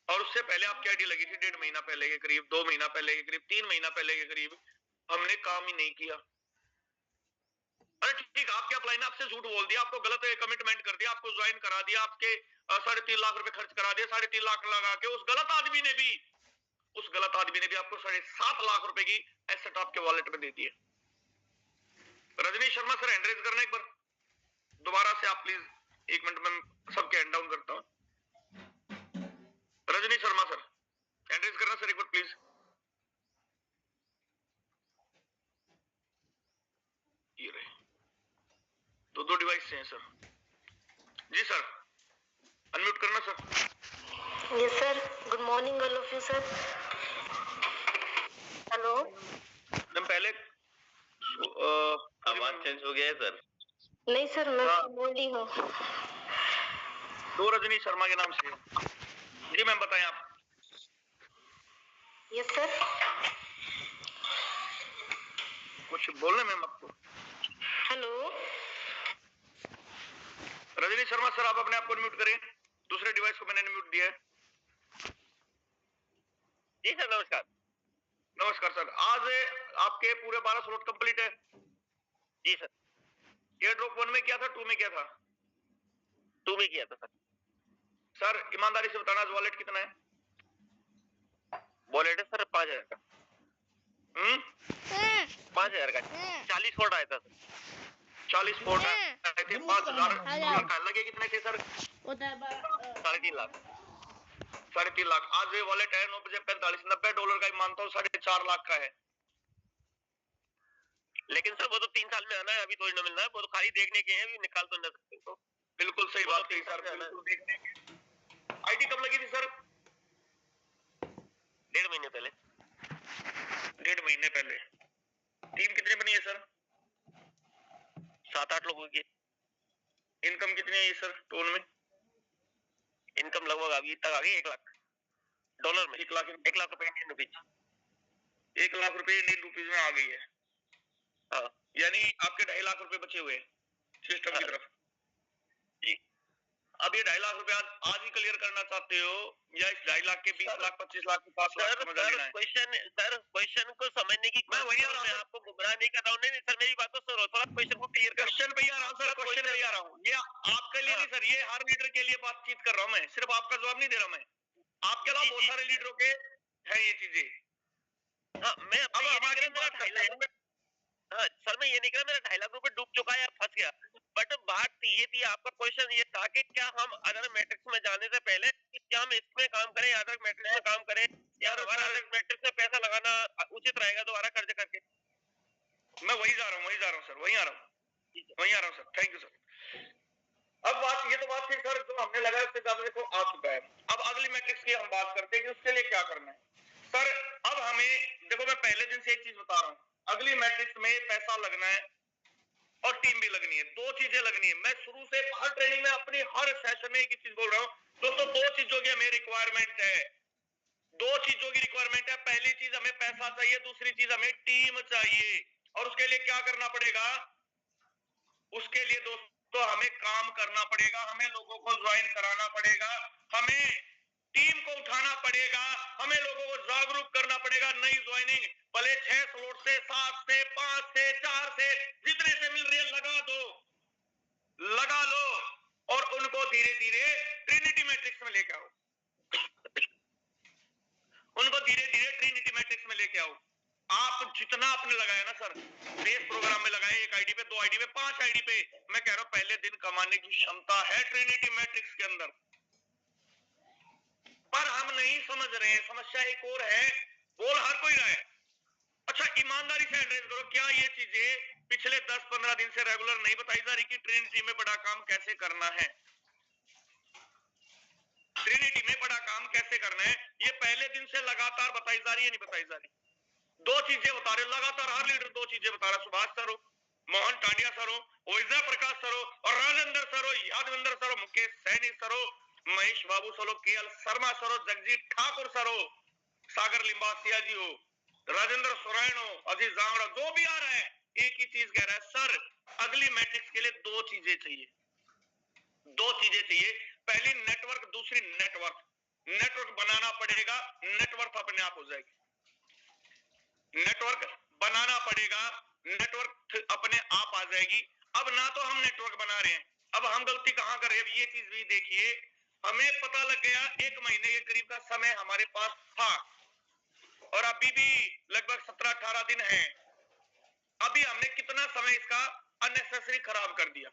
और उससे पहले आपकी आईडी लगी थी 1.5 महीना पहले के करीब, 2 महीना पहले के करीब, 3 महीना पहले के करीब, हमने काम ही नहीं किया। अरे ठीक, आपके अपलाइन आपसे झूठ बोल दिया, आपको गलत कमिटमेंट कर दिया, आपको ज्वाइन करा दिया, आपके 3.5 लाख रुपए खर्च करा दिया, 3.5 लाख लगा के उस गलत आदमी ने भी आपको 7.5 लाख रुपए की एसेट आपके वॉलेट में दे दी है। Rajni Sharma sir hand raise करना एक बार। दोबारा से आप प्लीज 1 मिनट में सबके हैंड डाउन करता हूँ। Rajni Sharma sir, hand raise करना सर एक बार प्लीज। ये रहे, दो डिवाइस से हैं सर। जी सर, अनम्यूट करना sir. Yes sir, good morning all of you sir. Hello madam पहले आवाज चेंज हो गया है सर। नहीं सर, मैं बोल रही हूँ। दो रजनी शर्मा के नाम से। जी मैम बताएं आप। Yes sir. कुछ बोलना मैम आपको। हेलो रजनी शर्मा सर, आप अपने आप को म्यूट करें, दूसरे डिवाइस को मैंने म्यूट दिया है। जी सर नमस्कार। नमस्कार सर, आज आपके पूरे 12 स्लॉट कंप्लीट है? जी सर। एयर ड्रॉप 1 में क्या था, 2 में क्या था? 2 में किया था सर। सर ईमानदारी से बताना, आज वॉलेट कितना है? वॉलेट है सर 5000 का। 5000 का 40 फोर्ट आया था सर। 40 फोर्ट आए थे, 5000 लगे कितने थे सर? 3.5 लाख। 3.5 लाख। आज ये वॉलेट है 9 बजे 45, $90 का ही मानता हूँ, 4.5 लाख का है। लेकिन सर वो तो 3 साल में आना है, अभी थोड़ी ना मिलना है, वो तो खाली देखने के हैं, अभी निकाल तो नहीं सकते तो। बिल्कुल सही बात है सर, बिल्कुल देखने के। आईडी कब लगी थी सर? 1.5 महीने पहले। 1.5 महीने पहले। टीम कितनी बनी है सर? 7-8 लोगों की। इनकम कितनी है सर टोल में? इनकम लगभग अभी तक आ गई $1 लाख में। 1 लाख रुपए इंडियन रुपीज। 1 लाख रुपए इंडियन रुपीज में आ गई है। हाँ। यानी आपके 2.5 लाख रुपए बचे हुए सिस्टम की तरफ। जी। अब ये 2.5 लाख रुपए आज ही क्लियर करना चाहते हो या इस 2.5 लाख के 20 लाख 25 लाख 50 लाख का मजा लेना है? क्वेश्चन को समझने की मैं वही आ रहा हूं, मैं आपको गुमराह नहीं कर रहा हूँ। नहीं सर मेरी बात तो सुनो, थोड़ा क्वेश्चन को क्लियर कर। क्वेश्चन पे आ रहा हूँ सर, क्वेश्चन पे आ रहा हूँ। ये आपके लिए नहीं सर, ये हर लीडर के लिए बातचीत कर रहा हूँ मैं, सिर्फ आपका जवाब नहीं दे रहा मैं। आपके अलावा बहुत सारे लीडरों के है ये चीजें। हाँ मैं अब ये नहीं कह रहा मेरा 2.5 लाख रुपए। हाँ सर मैं ये नहीं कह रहा मेरा 2.5 लाख रुपए डूब चुका है या फंस गया, बट बात ये थी, आपका क्वेश्चन ये था कि क्या हम अदर मैट्रिक्स में जाने से पहले क्या हम इसमें काम करें या अदर मैट्रिक्स में काम करें, या हमारा अदर मैट्रिक्स में पैसा लगाना उचित रहेगा दोबारा कर्ज करके। मैं वही जा रहा हूँ सर, वही आ रहा हूँ सर। Thank you sir. अब बात ये तो बात थी सर जो हमने लगाया उससे ज्यादा देखो आ चुका है। अब अगली मैट्रिक्स की हम बात करते हैं कि उसके लिए क्या करना है सर। अब हमें देखो, मैं पहले दिन से एक चीज बता रहा हूँ, अगली मैट्रिक्स में पैसा लगना है और टीम भी लगनी है, 2 चीजें लगनी है। मैं शुरू से हर ट्रेनिंग में अपनी हर सेशन में एक चीज बोल रहा हूँ दोस्तों, 2 चीजों की हमें रिक्वायरमेंट है। 2 चीजों की रिक्वायरमेंट है। पहली चीज हमें पैसा चाहिए, दूसरी चीज हमें टीम चाहिए। और उसके लिए क्या करना पड़ेगा? उसके लिए दोस्तों हमें काम करना पड़ेगा, हमें लोगों को ज्वाइन कराना पड़ेगा, हमें टीम को उठाना पड़ेगा, हमें लोगों को जागरूक करना पड़ेगा। नई ज्वाइनिंग भले 6 स्लॉट से, 7 से, 5 से, 4 से, जितने से मिल रही है लगा लो और उनको धीरे धीरे ट्रिनिटी मैट्रिक्स में लेके आओ। उनको धीरे धीरे ट्रिनिटी मैट्रिक्स में लेके आओ। आप जितना आपने लगाया ना सर, बेस प्रोग्राम में लगाए, 1 आईडी पे, 2 आईडी पे, 5 आईडी पे, मैं कह रहा हूं पहले दिन कमाने की क्षमता है ट्रिनिटी मैट्रिक्स के अंदर। पर हम नहीं समझ रहे हैं, समस्या एक और है, बोल हर कोई रहा है। अच्छा ईमानदारी से एड्रेस करो, क्या ये चीजें पिछले 10-15 दिन से रेगुलर नहीं बताई जा रही कि ट्रिनिटी में बड़ा काम कैसे करना है? ट्रिनिटी में बड़ा काम कैसे करना है, ये पहले दिन से लगातार बताई जा रही है, नहीं बताई जा रही? 2 चीजें बता रहे लगातार, हर लीडर 2 चीजें बता रहा। सुभाष सर हो, मोहन टांडिया सर हो, विजय प्रकाश सर हो, और राजेंद्र सर हो, यादविंदर सर हो, मुकेश सैनी सर हो, महेश बाबू सर हो, केएल शर्मा सर हो, जगजीत ठाकुर सर हो, सागर लिंबासिया जी हो, राजेंद्र सोरेन हो, अजीत जांगड़ा, जो भी आ रहा है एक ही चीज कह रहा है सर, अगली मैट्रिक्स के लिए 2 चीजें चाहिए। 2 चीजें चाहिए, पहली नेटवर्क, दूसरी नेटवर्क। नेटवर्क बनाना पड़ेगा, नेटवर्क अपने आप हो जाएगी। नेटवर्क बनाना पड़ेगा, नेटवर्क अपने आप आ जाएगी। अब ना तो हम नेटवर्क बना रहे हैं, अब हम गलती कहां कर रहे हैं, ये चीज भी देखिए। हमें पता लग गया 1 महीने के करीब का समय हमारे पास था और अभी भी लगभग 17-18 दिन है। अभी हमने कितना समय इसका अननेसेसरी खराब कर दिया।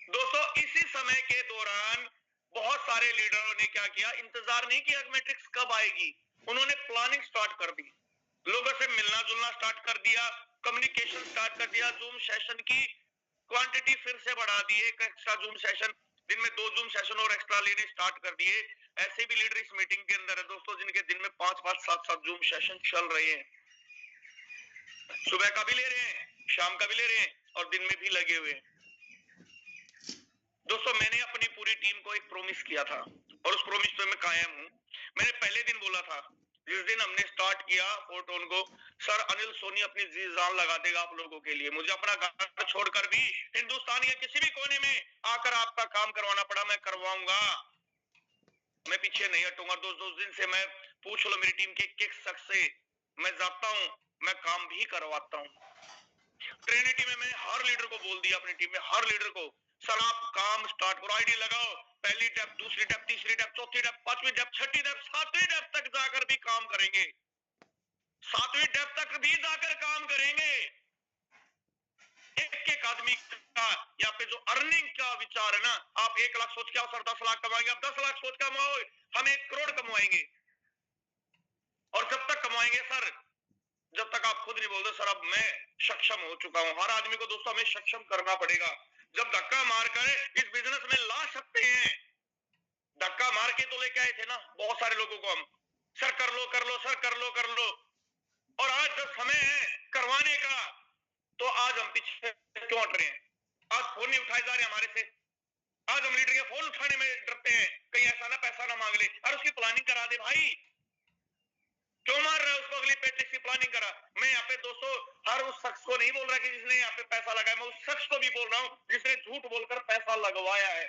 दोस्तों इसी समय के दौरान बहुत सारे लीडरों ने क्या किया, इंतजार नहीं किया कि मैट्रिक्स कब आएगी, उन्होंने प्लानिंग स्टार्ट कर दी, लोगों से मिलना जुलना स्टार्ट कर दिया, कम्युनिकेशन स्टार्ट कर दिया, जूम सेशन की क्वांटिटी फिर से बढ़ा दी, एक एक्स्ट्रा जूम सेशन, दिन में 2 जूम सेशन और एक्स्ट्रा लेने स्टार्ट कर दिए। ऐसे भी लीडर इस मीटिंग के अंदर है दोस्तों, जिनके दिन में 5-5, 7-7 जूम सेशन चल रहे हैं, सुबह का भी ले रहे हैं, शाम का भी ले रहे हैं और दिन में भी लगे हुए हैं। दोस्तों मैंने अपनी पूरी टीम को एक प्रॉमिस किया था और उस प्रॉमिस पे मैं कायम हूं। मैंने पहले दिन बोला था, जिस दिन हमने स्टार्ट किया फोटोन को, सर अनिल सोनी अपनी जी जान लगा देगा आप लोगों के लिए, मुझे अपना घर छोड़कर भी हिंदुस्तान या किसी भी कोने में आकर आपका काम करवाना पड़ा मैं करवाऊंगा, मैं पीछे नहीं हटूंगा। दोस्तों उस दिन से मैं पूछ लो मेरी टीम के एक शख्स से, मैं जाता हूं, मैं काम भी करवाता हूं। ट्रिनिटी में मैंने हर लीडर को बोल दिया, अपनी टीम में हर लीडर को, सर आप काम स्टार्ट करो, आईडी लगाओ, पहली डेप, दूसरी डेप, तीसरी डेप, चौथी डेप, पांचवी डेप, छठी डेप, सातवीं डेप तक जाकर भी काम करेंगे, सातवीं डेप तक भी जाकर काम करेंगे। एक एक आदमी का यहाँ पे जो अर्निंग का विचार है ना, आप 1 लाख सोच के आओ सर 10 लाख कमाएंगे, आप 10 लाख सोच के कमाओ, हम 1 करोड़ कमाएंगे। और जब तक कमाएंगे सर, जब तक आप खुद नहीं बोलते सर अब मैं सक्षम हो चुका हूं, हर आदमी को दोस्तों हमें सक्षम करना पड़ेगा। जब धक्का मारकर इस बिजनेस में ला सकते हैं, धक्का मार के तो लेके आए थे ना बहुत सारे लोगों को हम, सर कर लो कर लो, सर कर लो कर लो, और आज जब समय है करवाने का तो आज हम पीछे क्यों हट रहे हैं? आज फोन नहीं उठाए जा रहे हमारे से, आज हम लीडर के फोन उठाने में डरते हैं, कहीं ऐसा ना पैसा ना मांग ले, और उसकी प्लानिंग करा दे भाई, क्यों मार रहा है उसको, अगली पैट्रिक की प्लानिंग करा। मैं यहाँ पे दोस्तों हर उस शख्स को नहीं बोल रहा कि जिसने यहाँ पे पैसा लगाया, मैं उस शख्स को भी बोल रहा हूँ जिसने झूठ बोलकर पैसा लगवाया है।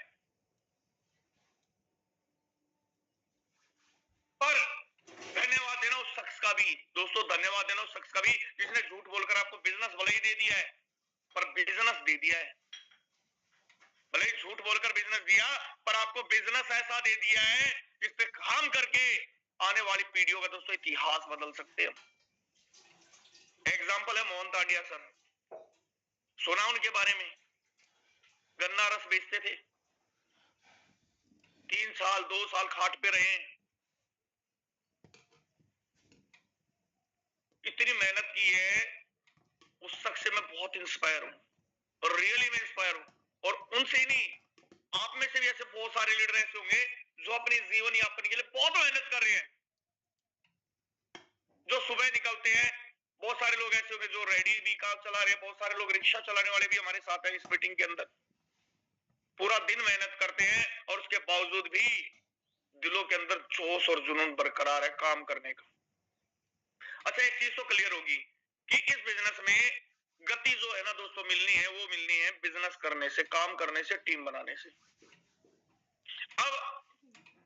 पर धन्यवाद देना उस शख्स का भी दोस्तों, धन्यवाद देना उस शख्स का भी जिसने झूठ बोलकर आपको बिजनेस भले ही दे दिया है, पर बिजनेस दे दिया है, भले ही झूठ बोलकर बिजनेस दिया पर आपको बिजनेस ऐसा दे दिया है जिस पे काम करके आने वाली पीढ़ियों का दोस्तों इतिहास बदल सकते हैं। एग्जाम्पल है मोहन तांडिया सर, सुना उनके बारे में, गन्ना रस बेचते थे, 3 साल 2 साल खाट पे रहे, इतनी मेहनत की है, उस शख्स से मैं बहुत इंस्पायर हूं और रियली मैं इंस्पायर हूं। और उनसे ही नहीं, आप में से भी ऐसे बहुत सारे लीडर ऐसे होंगे जो अपने जीवन यापन के लिए बहुत मेहनत कर रहे हैं, जो सुबह निकलते हैं, बहुत सारे लोग ऐसे होंगे जो रेडी भी काम चला रहे हैं, बहुत सारे लोग रिक्शा चलाने वाले भी हमारे साथ हैं इस मीटिंग के अंदर, पूरा दिन मेहनत करते हैं और उसके बावजूद भी दिलों के अंदर जोश और जुनून बरकरार है काम करने का। अच्छा एक चीज तो क्लियर होगी कि इस बिजनेस में गति जो है ना दोस्तों मिलनी है, वो मिलनी है बिजनेस करने से, काम करने से, टीम बनाने से। अब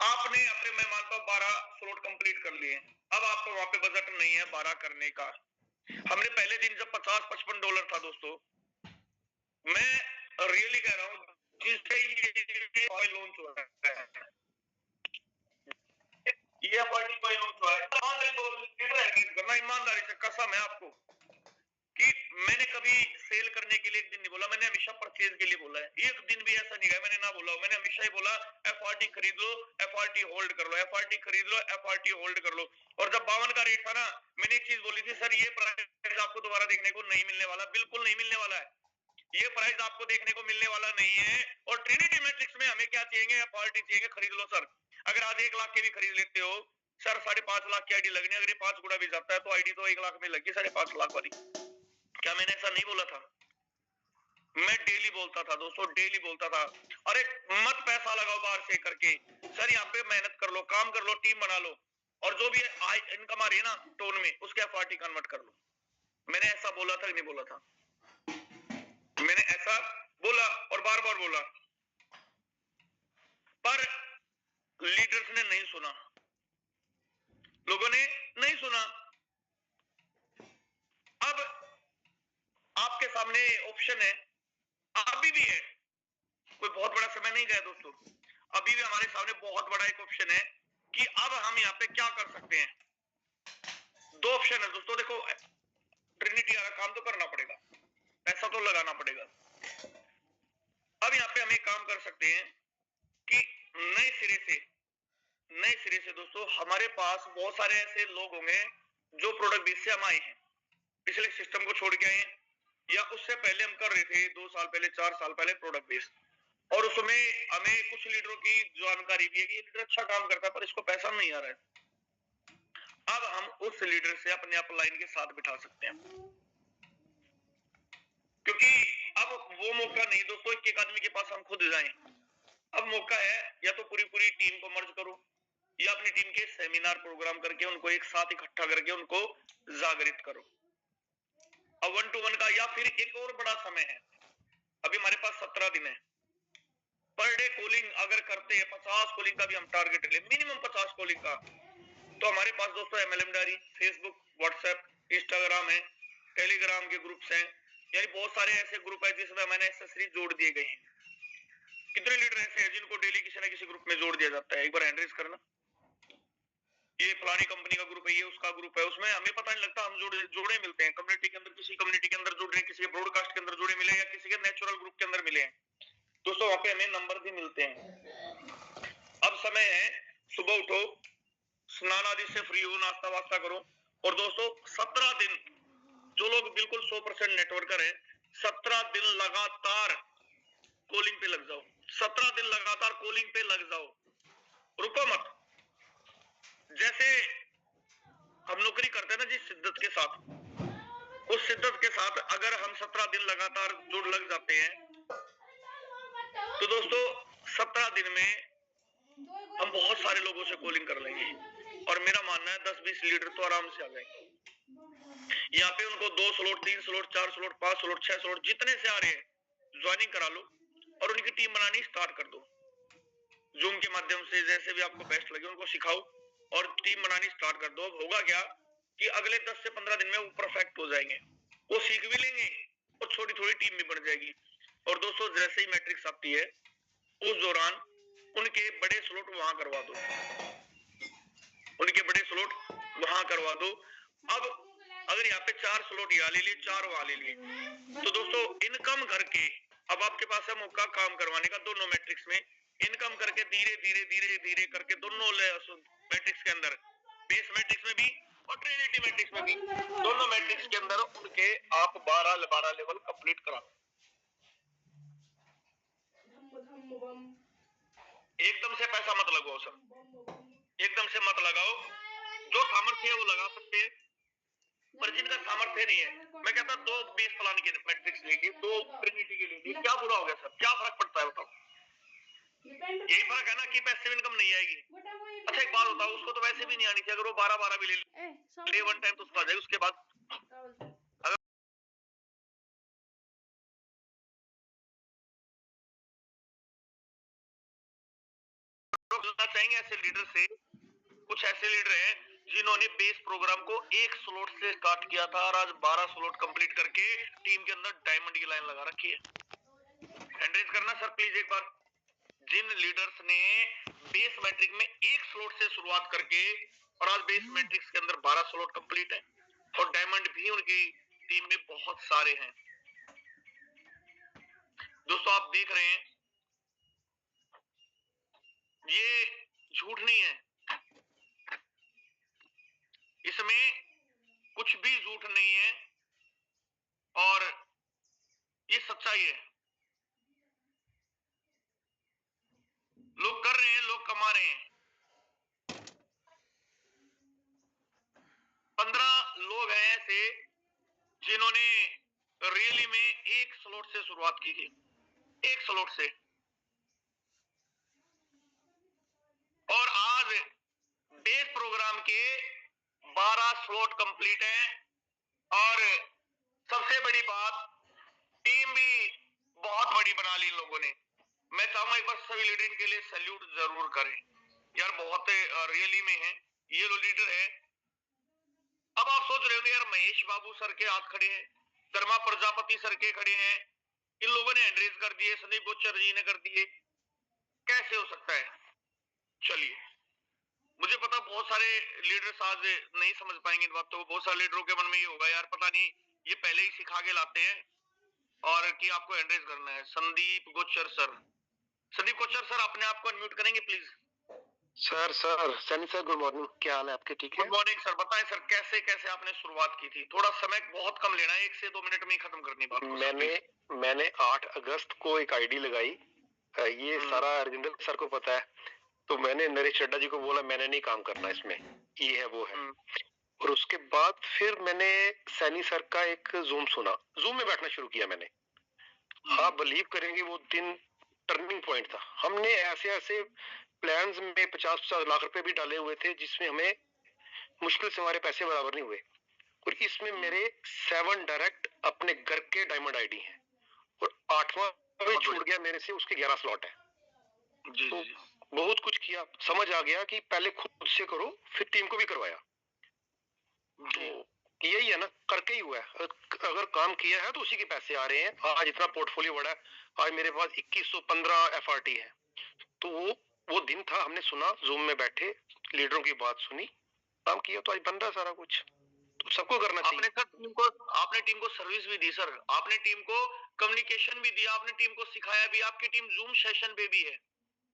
आपने अपने, मैं मानता हूं 12 स्लॉट कंप्लीट कर लिए, अब आपको वहां पे बजट नहीं है 12 करने का। हमने पहले दिन जब $50-55 था दोस्तों, मैं रियली कह रहा हूं जिससे ये ऑयल लॉन्च हो रहा है, ये पार्टी कोई लॉन्च हुआ है, करना ईमानदारी से कसम है आपको कि मैंने कभी सेल करने के लिए एक दिन नहीं बोला, मैंने हमेशा परचेज के लिए बोला है, एक दिन भी ऐसा नहीं है मैंने ना बोला, मैंने हमेशा ही बोला एफआरटी खरीद लो, एफआरटी होल्ड कर लो, एफआरटी खरीद लो, एफआरटी होल्ड कर लो। और जब 52 का रेट था ना, मैंने एक चीज बोली थी, सर ये प्राइस आपको दोबारा देखने को नहीं मिलने वाला, बिल्कुल नहीं मिलने वाला है, ये प्राइस आपको देखने को मिलने वाला नहीं है। और ट्रिनिटी मैट्रिक्स में हमें क्या चाहिए, एफआरटी चाहिए, खरीद लो सर। अगर आज 1 लाख के भी खरीद लेते हो सर, 5.5 लाख की आईडी लगनी, अगर ये 5 गुना भी जाता है तो आईडी तो 1 लाख में लगी, 5.5 लाख वाली। क्या मैंने ऐसा नहीं बोला था? मैं डेली बोलता था दोस्तों, डेली बोलता था, अरे मत पैसा लगाओ बाहर से करके, सर यहाँ पे मेहनत कर लो, काम कर लो, टीम बना लो, और जो भी इनकम आ रही है ना टोन में, उसके एफआरटी कन्वर्ट कर लो। मैंने ऐसा बोला था कि नहीं बोला था? मैंने ऐसा बोला और बार बार बोला, पर लीडर्स ने नहीं सुना, लोगों ने नहीं सुना। अब आपके सामने ऑप्शन है, अभी भी है, कोई बहुत बड़ा समय नहीं गया दोस्तों, अभी भी हमारे सामने बहुत बड़ा एक ऑप्शन है कि अब हम यहाँ पे क्या कर सकते हैं। 2 ऑप्शन है दोस्तों, देखो ट्रिनिटी वाला काम तो करना पड़ेगा, पैसा तो लगाना पड़ेगा, अब यहाँ पे हम एक काम कर सकते हैं कि नए सिरे से दोस्तों हमारे पास बहुत सारे ऐसे लोग होंगे जो प्रोडक्ट बेस से हम आए हैं, पिछले सिस्टम को छोड़ के आए हैं, या उससे पहले हम कर रहे थे 2 साल पहले 4 साल पहले प्रोडक्ट बेस, और उसमें हमें कुछ लीडरों की जानकारी भी है कि ये लीडर अच्छा काम करता है पर इसको पैसा नहीं आ रहा है। अब हम उस लीडर से अपने अपलाइन के साथ बिठा सकते हैं, क्योंकि अब वो मौका नहीं दोस्तों एक आदमी के पास हम खुद जाएं। अब मौका है या तो पूरी टीम को मर्ज करो, या अपनी टीम के सेमिनार प्रोग्राम करके उनको एक साथ इकट्ठा करके उनको जागृत करो। अब 1 to 1 का, या फिर एक और बड़ा समय है, अभी हमारे पास 17 दिन है, पर डे कॉलिंग अगर करते हैं 50 कॉलिंग का भी हम टारगेट ले, मिनिमम 50 कॉलिंग का, तो हमारे पास दोस्तों MLM diary, Facebook, WhatsApp, Instagram है, टेलीग्राम के ग्रुप्स हैं, यानी बहुत सारे ऐसे ग्रुप है जिसमें मैंने एक्सेसरी जोड़ दिए गए हैं। कितने लीडर ऐसे हैं जिनको डेली किसी ना किसी ग्रुप में जोड़ दिया जाता है? एक बार हैंड रेज करना। ये फलानी कंपनी का ग्रुप है, ये उसका ग्रुप है, उसमें हमें पता नहीं लगता, हम जोड़े मिलते हैं कम्युनिटी के अंदर, किसी कम्युनिटी के अंदर जुड़ रहे हैं, किसी के ब्रॉडकास्ट के अंदर जुड़े मिले, या किसी के नेचुरल ग्रुप के अंदर मिले हैं दोस्तों, वहां पे हमें नंबर भी मिलते हैं। अब समय है, सुबह उठो, स्नान आदि से फ्री हो, नाश्ता वास्ता करो, और दोस्तों 17 दिन जो लोग बिल्कुल 100% नेटवर्कर है, 17 दिन लगातार कॉलिंग पे लग जाओ, 17 दिन लगातार कॉलिंग पे लग जाओ, रुको मत। जैसे हम नौकरी करते हैं ना जिस शिद्दत के साथ, उस शिद्दत के साथ अगर हम 17 दिन लगातार जुड़ लग जाते हैं, तो दोस्तों 17 दिन में हम बहुत सारे लोगों से कॉलिंग कर लेंगे, और मेरा मानना है 10-20 लीडर तो आराम से आ जाएंगे। यहाँ पे उनको 2 slot, 3 slot, 4 slot, 5 slot, 6 slot, जितने से आ रहे हैं ज्वाइनिंग करा लो, और उनकी टीम बनानी स्टार्ट कर दो। जूम के माध्यम से जैसे भी आपको बेस्ट लगे उनको सिखाओ और टीम बनानी स्टार्ट कर दो। होगा क्या कि अगले 10 से 15 दिन में वो परफेक्ट हो जाएंगे, वो सीख भी लेंगे और छोटी थोड़ी टीम भी बन जाएगी। और दोस्तों जैसे ही मैट्रिक्स आती है उस दौरान उनके बड़े स्लॉट वहां करवा दो, उनके बड़े स्लॉट वहां करवा दो। अब अगर यहाँ पे 4 स्लॉट यहाँ ले लिए, 4 वहां ले लिए, तो दोस्तों इनकम करके अब आपके पास है मौका काम करवाने का। दोनों मैट्रिक्स में इनकम करके धीरे धीरे करके दोनों मैट्रिक्स के अंदर, बेस मैट्रिक्स में भी और ट्रिनिटी मैट्रिक्स में भी, दोनों मैट्रिक्स के अंदर उनके आप 12 लेवल कंप्लीट करा। एकदम से पैसा मत लगाओ सर, एकदम से मत लगाओ। जो सामर्थ्य है वो लगा सकते हैं, पर जिनका सामर्थ्य नहीं है, मैं कहता 2 बेस प्लान के मैट्रिक्स लीजिए, 2 ट्रिनिटी के लीजिए, क्या बुरा हो गया सर? क्या फर्क पड़ता है बताओ? यही फर्क है ना कि पैसिव इनकम नहीं आएगी। अच्छा एक बात बताओ, उसको तो वैसे भी नहीं आनी चाहिए, अगर वो 12 भी ले ले 1 टाइम तो उसको आ जाएगी, उसके बाद चाहेंगे ऐसे लीडर से। कुछ ऐसे लीडर हैं जिन्होंने बेस प्रोग्राम को 1 स्लॉट से स्टार्ट किया था और आज 12 स्लॉट कंप्लीट करके टीम के अंदर डायमंड की लाइन लगा रखी है। हैंड रेज करना सर प्लीज एक बार। जिन लीडर्स ने बेस मैट्रिक में 1 स्लॉट से शुरुआत करके और आज बेस मैट्रिक्स के अंदर 12 स्लॉट कंप्लीट है और डायमंड भी उनकी टीम में बहुत सारे हैं। दोस्तों आप देख रहे हैं ये झूठ नहीं है, इसमें कुछ भी झूठ नहीं है और ये सच्चाई है। लोग कर रहे हैं, लोग कमा रहे हैं। 15 लोग हैं ऐसे जिन्होंने रियली में 1 स्लॉट से शुरुआत की थी, 1 स्लॉट से, और आज बेस प्रोग्राम के 12 स्लॉट कंप्लीट हैं और सबसे बड़ी बात टीम भी बहुत बड़ी बना ली इन लोगों ने। मैं चाहूंगा एक बार सभी लीडर के लिए सैल्यूट जरूर करें यार, बहुत रियली में है ये लो लीडर है। अब आप सोच रहे होंगे यार महेश बाबू सर के हाथ खड़े हैं, धर्मा प्रजापति सर के खड़े हैं, इन लोगों ने हैंडरेज कर दिए, संदीप गोचर जी ने कर दिए, कैसे हो सकता है? चलिए, मुझे पता बहुत सारे लीडर्स आज नहीं समझ पाएंगे इन बातों को। बहुत सारे लीडरों के मन में ये होगा यार पता नहीं ये पहले ही सिखा के लाते हैं और कि आपको हैंड रेज करना है। संदीप गोचर सर, संदीप गोचर सर अपने आप को अनम्यूट करेंगे please. Sir Sunny sir, good morning. क्या हाल है आपके? ठीक है। Good morning sir. बताएं सर कैसे कैसे आपने शुरुआत की थी? थोड़ा समय बहुत कम लेना है, 1 से 2 मिनट में ही खत्म करनी बात को। मैंने 8 अगस्त को एक आईडी लगाई। ये सारा राजेंद्र सर को पता है। तो मैंने नरेश चड्डा जी को बोला मैंने नहीं काम करना इसमें, ये है वो है। और उसके बाद फिर मैंने सैनी सर का एक जूम सुना, जूम में बैठना शुरू किया मैंने। आप बिलीव करेंगे वो दिन टर्निंग पॉइंट था। हमने ऐसे ऐसे प्लान्स में 50-50 लाख रुपए भी डाले हुए थे जिसमें हमें मुश्किल से हमारे पैसे बराबर नहीं हुए। और इसमें मेरे 7 डायरेक्ट अपने घर के डायमंड आईडी हैं और 8वां भी छूट गया मेरे से, उसके 11 स्लॉट है। जी, तो बहुत कुछ किया, समझ आ गया कि पहले खुद से करो फिर टीम को भी करवाया। तो यही है ना, करके ही हुआ है। अगर काम किया है तो उसी के पैसे आ रहे हैं। आज इतना पोर्टफोलियो बढ़ा है, आज मेरे पास 2115 एफआरटी है। तो वो दिन था, हमने सुना, जूम में बैठे, लीडरों की बात सुनी, काम किया, तो आज बन रहा सारा कुछ। तो सबको करना चाहिए। आपने टीम को सर्विस भी दी सर, आपने टीम को कम्युनिकेशन भी दिया, आपने टीम को सिखाया भी। आपकी टीम जूम सेशन पे भी है।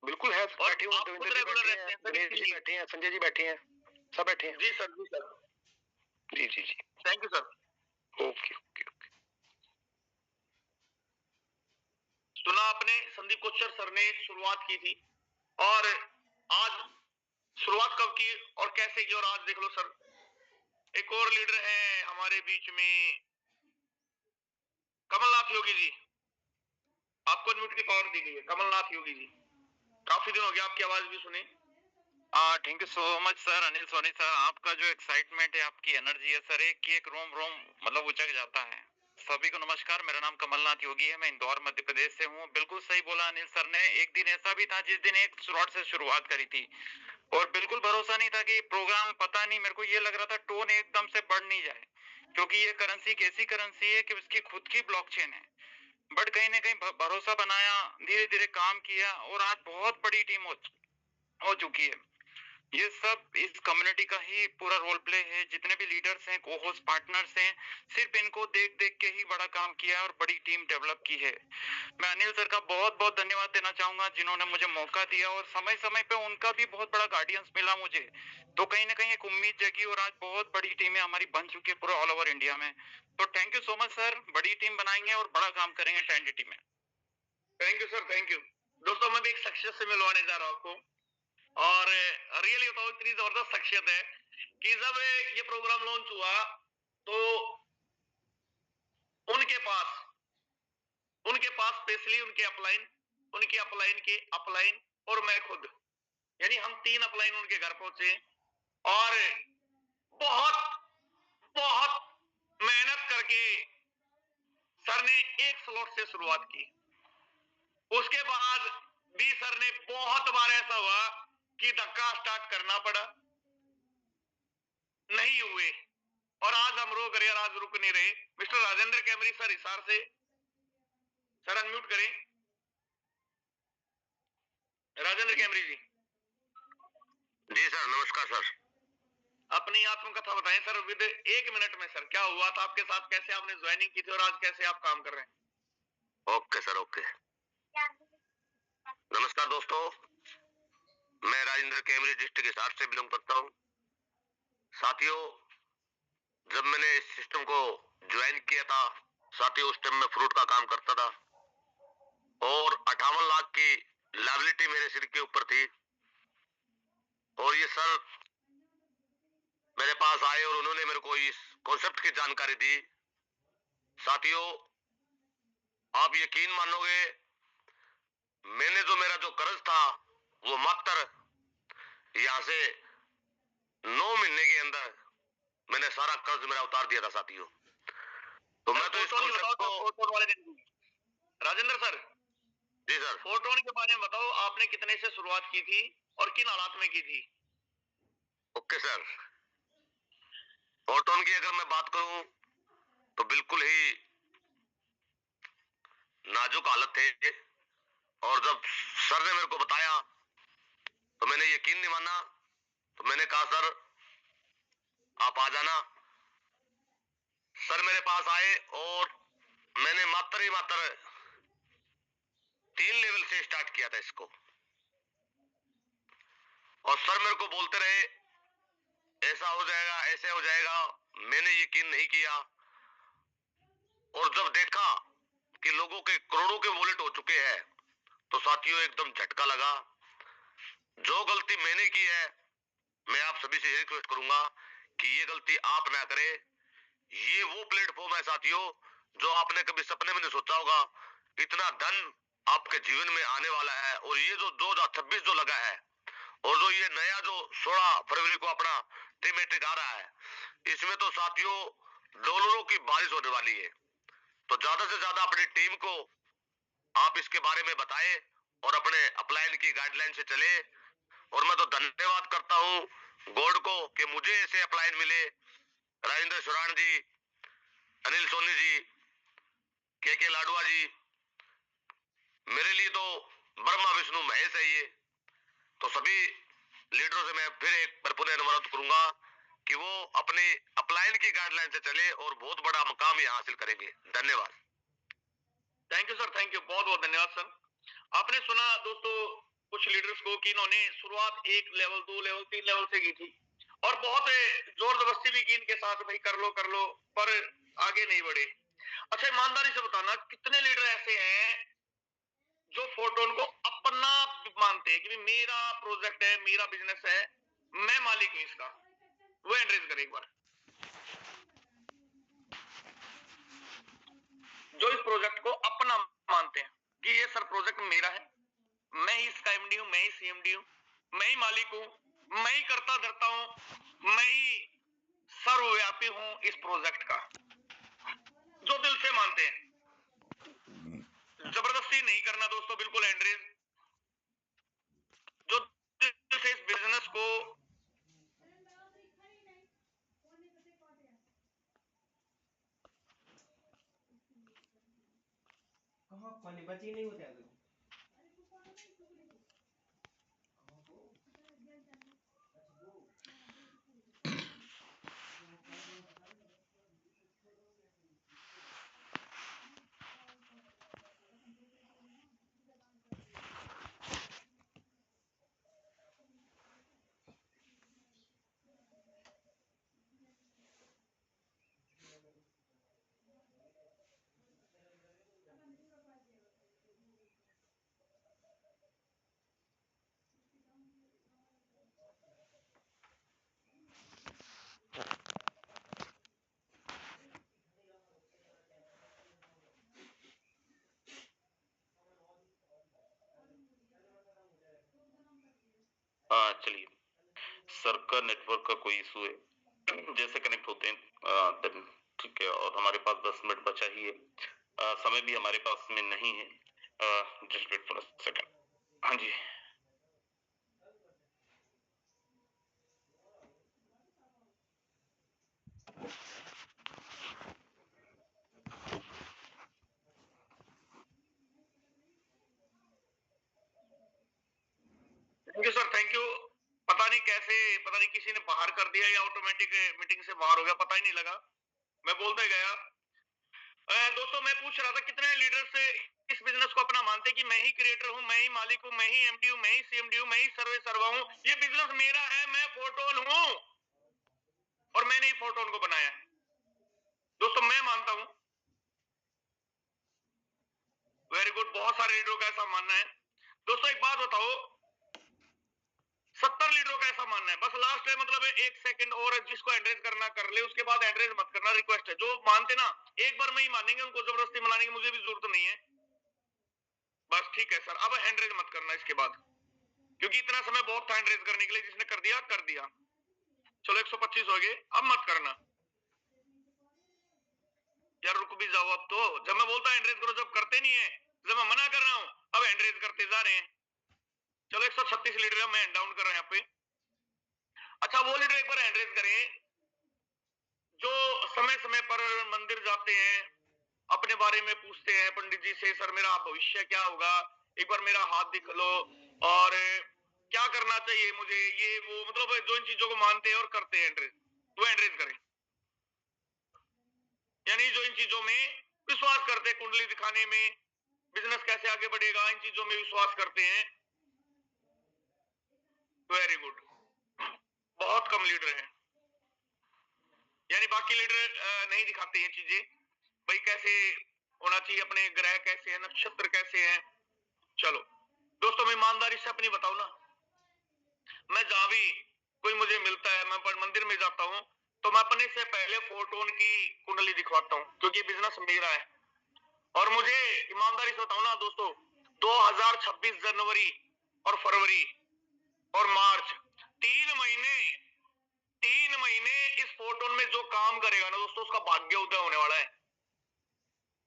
बिल्कुल है, बैठे हुए देवेंद्र जी बैठे हैं, गणेश जी बैठे हैं, संजय जी बैठे हैं, सब बैठे हैं। जी सर, जी सर, जी जी जी, thank you sir. Okay okay okay. सुना आपने, संदीप कोचर सर ने शुरुआत की थी और आज शुरुआत कब की और कैसे की, और आज देख लो सर, एक और लीडर है हमारे बीच में, कमलनाथ योगी जी। आपको अनम्यूट की पावर दी गई है, कमलनाथ योगी जी। काफी दिन हो गया आपकी आवाज भी सुनी। Thank you so much sir, Anil Soni sir. आपका जो एक्साइटमेंट है, आपकी एनर्जी है सर, एक रोम रोम मतलब उचक जाता है। सभी को नमस्कार, मेरा नाम कमलनाथ योगी है, मैं इंदौर मध्य प्रदेश से हूँ। बिल्कुल सही बोला अनिल सर ने। एक दिन ऐसा भी था जिस दिन एक स्लॉट से शुरुआत करी थी और बिल्कुल भरोसा नहीं था कि प्रोग्राम, पता नहीं, मेरे को ये लग रहा था टोन एकदम से बढ़ नहीं जाए, क्योंकि ये करेंसी एक ऐसी करेंसी है कि उसकी खुद की ब्लॉकचेन है। बट कहीं ना कहीं भरोसा बनाया, धीरे धीरे काम किया और आज बहुत बड़ी टीम हो चुकी है। ये सब इस कम्युनिटी का ही पूरा रोल प्ले है। जितने भी लीडर्स हैं, को-होस्ट पार्टनर्स हैं, सिर्फ इनको देख देख के ही बड़ा काम किया और बड़ी टीम डेवलप की है। मैं अनिल सर का बहुत बहुत धन्यवाद देना चाहूंगा जिन्होंने मुझे मौका दिया और समय समय पे उनका भी बहुत बड़ा गाइडेंस मिला मुझे। तो कहीं ना कहीं एक उम्मीद जगी और आज बहुत बड़ी टीमें हमारी बन चुकी है पूरा ऑल ओवर इंडिया में। तो thank you so much sir, बड़ी टीम बनाएंगे और बड़ा काम करेंगे टेंडिटी में। Thank you sir, thank you. दोस्तों मैं भी एक शख्सियत से मिलवाने जा रहा हूं आपको, और रियली बताओ इतनी जबरदस्त शख्सियत है कि जब ये प्रोग्राम लॉन्च हुआ तो उनके पास स्पेशली उनके अपलाइन के अपलाइन और मैं खुद, यानी हम 3 अपलाइन उनके घर पहुंचे और बहुत बहुत मेहनत करके सर ने एक स्लॉट से शुरुआत की। उसके बाद भी सर ने बहुत बार ऐसा हुआ कि धक्का स्टार्ट करना पड़ा, नहीं हुए, और आज हम रोक रहे, आज रुक नहीं रहे। मिस्टर राजेंद्र कैमरी सर हिसार से, सर अनम्यूट करें। राजेंद्र कैमरी जी। जी सर, नमस्कार सर। अपनी आत्मकथा बताएं सर, विद 1 मिनट में सर, क्या हुआ था आपके साथ, कैसे आपने ज्वाइनिंग की थी और आज कैसे आप काम कर रहे हैं? Okay sir, okay. नमस्कार दोस्तों, मैं राजेंद्र कैमरी डिस्ट्रिक्ट हिसार से बिलोंग करता हूँ। साथियों, जब मैंने इस सिस्टम को ज्वाइन किया था, साथियों, उस टाइम में फ्रूट का काम करता था और 58 लाख की लायबिलिटी मेरे सिर के ऊपर थी। और ये सर मेरे पास आए और उन्होंने मेरे को इस कॉन्सेप्ट की जानकारी दी। साथियों, आप यकीन मानोगे, मैंने जो मेरा जो कर्ज था वो मात्र यहां से 9 महीने के अंदर मैंने सारा कर्ज मेरा उतार दिया था साथियों। तो मैं तो इस कॉन्सेप्ट को, राजेंद्र सर। जी सर। फोटोन के बारे में बताओ, आपने कितने से शुरुआत की थी और किन हालात में की थी? ओके सर, फोटोन की अगर मैं बात करूं तो बिल्कुल ही नाजुक हालत थे। और जब सर ने मेरे को बताया तो मैंने यकीन नहीं माना। तो मैंने कहा सर आप आ जाना। सर मेरे पास आए और मैंने मात्र ही मात्र 3 लेवल से स्टार्ट किया था इसको, और सर मेरे को बोलते रहे ऐसा हो जाएगा, ऐसे हो जाएगा। मैंने यकीन नहीं किया, और जब देखा कि लोगों के करोड़ों के वॉलेट हो चुके हैं तो साथियों एकदम झटका लगा। जो गलती मैंने की है, मैं आप सभी से रिक्वेस्ट करूंगा कि ये गलती आप ना करें। ये वो प्लेटफॉर्म है साथियों जो आपने कभी सपने में नहीं सोचा होगा। इतना धन आपके जीवन में आने वाला है, और ये जो 2026 जो लगा है, और जो ये नया जो 16 फरवरी को अपना थीमेटिक आ रहा है, इसमें तो साथियों डॉलरों की बारिश होने वाली है। तो ज्यादा से ज्यादा अपनी टीम को आप इसके बारे में बताएं और अपने अपलाइन की गाइडलाइन से चले। और मैं तो धन्यवाद करता हूं गॉड को कि मुझे ऐसे अपलाइन मिले। राजेंद्र शुरान जी, अनिल सोनी जी, के लाडवा जी, मेरे लिए तो ब्रह्मा विष्णु महेश है ये। तो सभी लीडरों से मैं फिर एक बार पुनः अनुरोध करूंगा कि वो अपनी अपलाइन की गाइडलाइन से चले और बहुत बड़ा मुकाम यहाँ हासिल करेंगे। धन्यवाद। Thank you sir, thank you, बहुत बहुत धन्यवाद सर। आपने सुना दोस्तों कुछ लीडर्स को कि इन्होंने शुरुआत 1 लेवल, 2 लेवल, 3 लेवल से की थी, और बहुत जोर जबरदस्ती भी की इनके साथ, भाई कर लो, पर आगे नहीं बढ़े। अच्छा, ईमानदारी से बताना कितने लीडर ऐसे हैं जो फोटोन को अपना मानते हैं कि मेरा प्रोजेक्ट है, मेरा बिजनेस है, मैं मालिक हूं इसका। वो एंड्रेज करें एक बार, जो इस प्रोजेक्ट को अपना मानते हैं कि ये सर प्रोजेक्ट मेरा है, मैं ही इसका एमडी हूं, मैं ही सीएमडी हूं, मैं ही मालिक हूं, मैं ही करता धरता हूं, मैं ही सर्वव्यापी हूं इस प्रोजेक्ट का। जो दिल से मानते हैं, जबरदस्ती नहीं करना दोस्तों, बिल्कुल एंड्रेज। जो दिल से इस बिजनेस को पानी बची नहीं होते अगर चलिए, सर का नेटवर्क का कोई इशू है, जैसे कनेक्ट होते हैं then ठीक है। और हमारे पास 10 मिनट बचा ही है, समय भी हमारे पास में नहीं है। Just wait for a second. हाँ जी, thank you sir, thank you. पता नहीं कैसे, पता नहीं किसी ने बाहर कर दिया या ऑटोमेटिक मीटिंग से बाहर हो गया, पता ही नहीं लगा, मैं बोलते गया। दोस्तों मैं पूछ रहा था कितने लीडर्स इस बिजनेस को अपना मानते कि मैं ही क्रिएटर हूं, मैं ही मालिक हूं, मैं ही एमडी हूं, मैं ही सीएमडी हूं, मैं ही सर्वा हूं, ये बिजनेस मेरा है, मैं फोटोन हूं और मैंने ही फोटोन को बनाया है। दोस्तों मैं मानता हूं, वेरी गुड, बहुत सारे लीडरों का ऐसा मानना है। दोस्तों एक बात बताओ, 70 लीडरों का ऐसा मानना है। बस लास्ट है, मतलब 1 सेकंड और, जिसको एंड्रेज करना कर ले, उसके बाद एंड्रेज मत करना, रिक्वेस्ट है। जो मानते ना एक बार में ही मानेंगे, उनको जबरदस्ती मनाने की मुझे भी जरूरत नहीं है। बस ठीक है सर, अब हैंडरेज मत करना इसके बाद, क्योंकि इतना समय बहुत था हैंडरेज करने के लिए, जिसने कर दिया कर दिया। चलो 125 हो गए, अब मत करना यार, रुक भी जाओ अब तो। जब मैं बोलता हैंडरेज करो, जब करते नहीं है, जब मैं मना कर रहा हूं, अब हैंडरेज करते जा रहे हैं। चलो 136 लीडर मैं हैंड डाउन कर रहा हूं यहाँ पे। अच्छा, वो लीडर एक बार हैंडरेज करें जो समय समय पर मंदिर जाते हैं, अपने बारे में पूछते हैं पंडित जी से, सर मेरा भविष्य क्या होगा, एक बार मेरा हाथ दिख लो, और क्या करना चाहिए मुझे, ये वो, मतलब जो इन चीजों को मानते हैं और करते हैं एंड्रेज, वो एंड्रेज करें। यानी जो इन चीजों में विश्वास करते हैं कुंडली दिखाने में, बिजनेस कैसे आगे बढ़ेगा, इन चीजों में विश्वास करते हैं। Very good. बहुत कम लीडर हैं, यानी बाकी लीडर नहीं दिखाते ये चीजें, भाई कैसे होना चाहिए, अपने ग्रह कैसे हैं, नक्षत्र कैसे हैं। चलो दोस्तों, मैं ईमानदारी से अपनी बताऊं ना, मैं जहां भी कोई मुझे मिलता है, मैं मंदिर में जाता हूं, तो मैं अपने से पहले फोटोन की कुंडली दिखवाता हूं, क्योंकि बिजनेस मेरा है। और मुझे ईमानदारी से बताऊं ना दोस्तों, 2026 जनवरी और फरवरी और मार्च 3 महीने इस फोटोन में जो काम करेगा ना दोस्तों, उसका भाग्य उदय होने वाला है।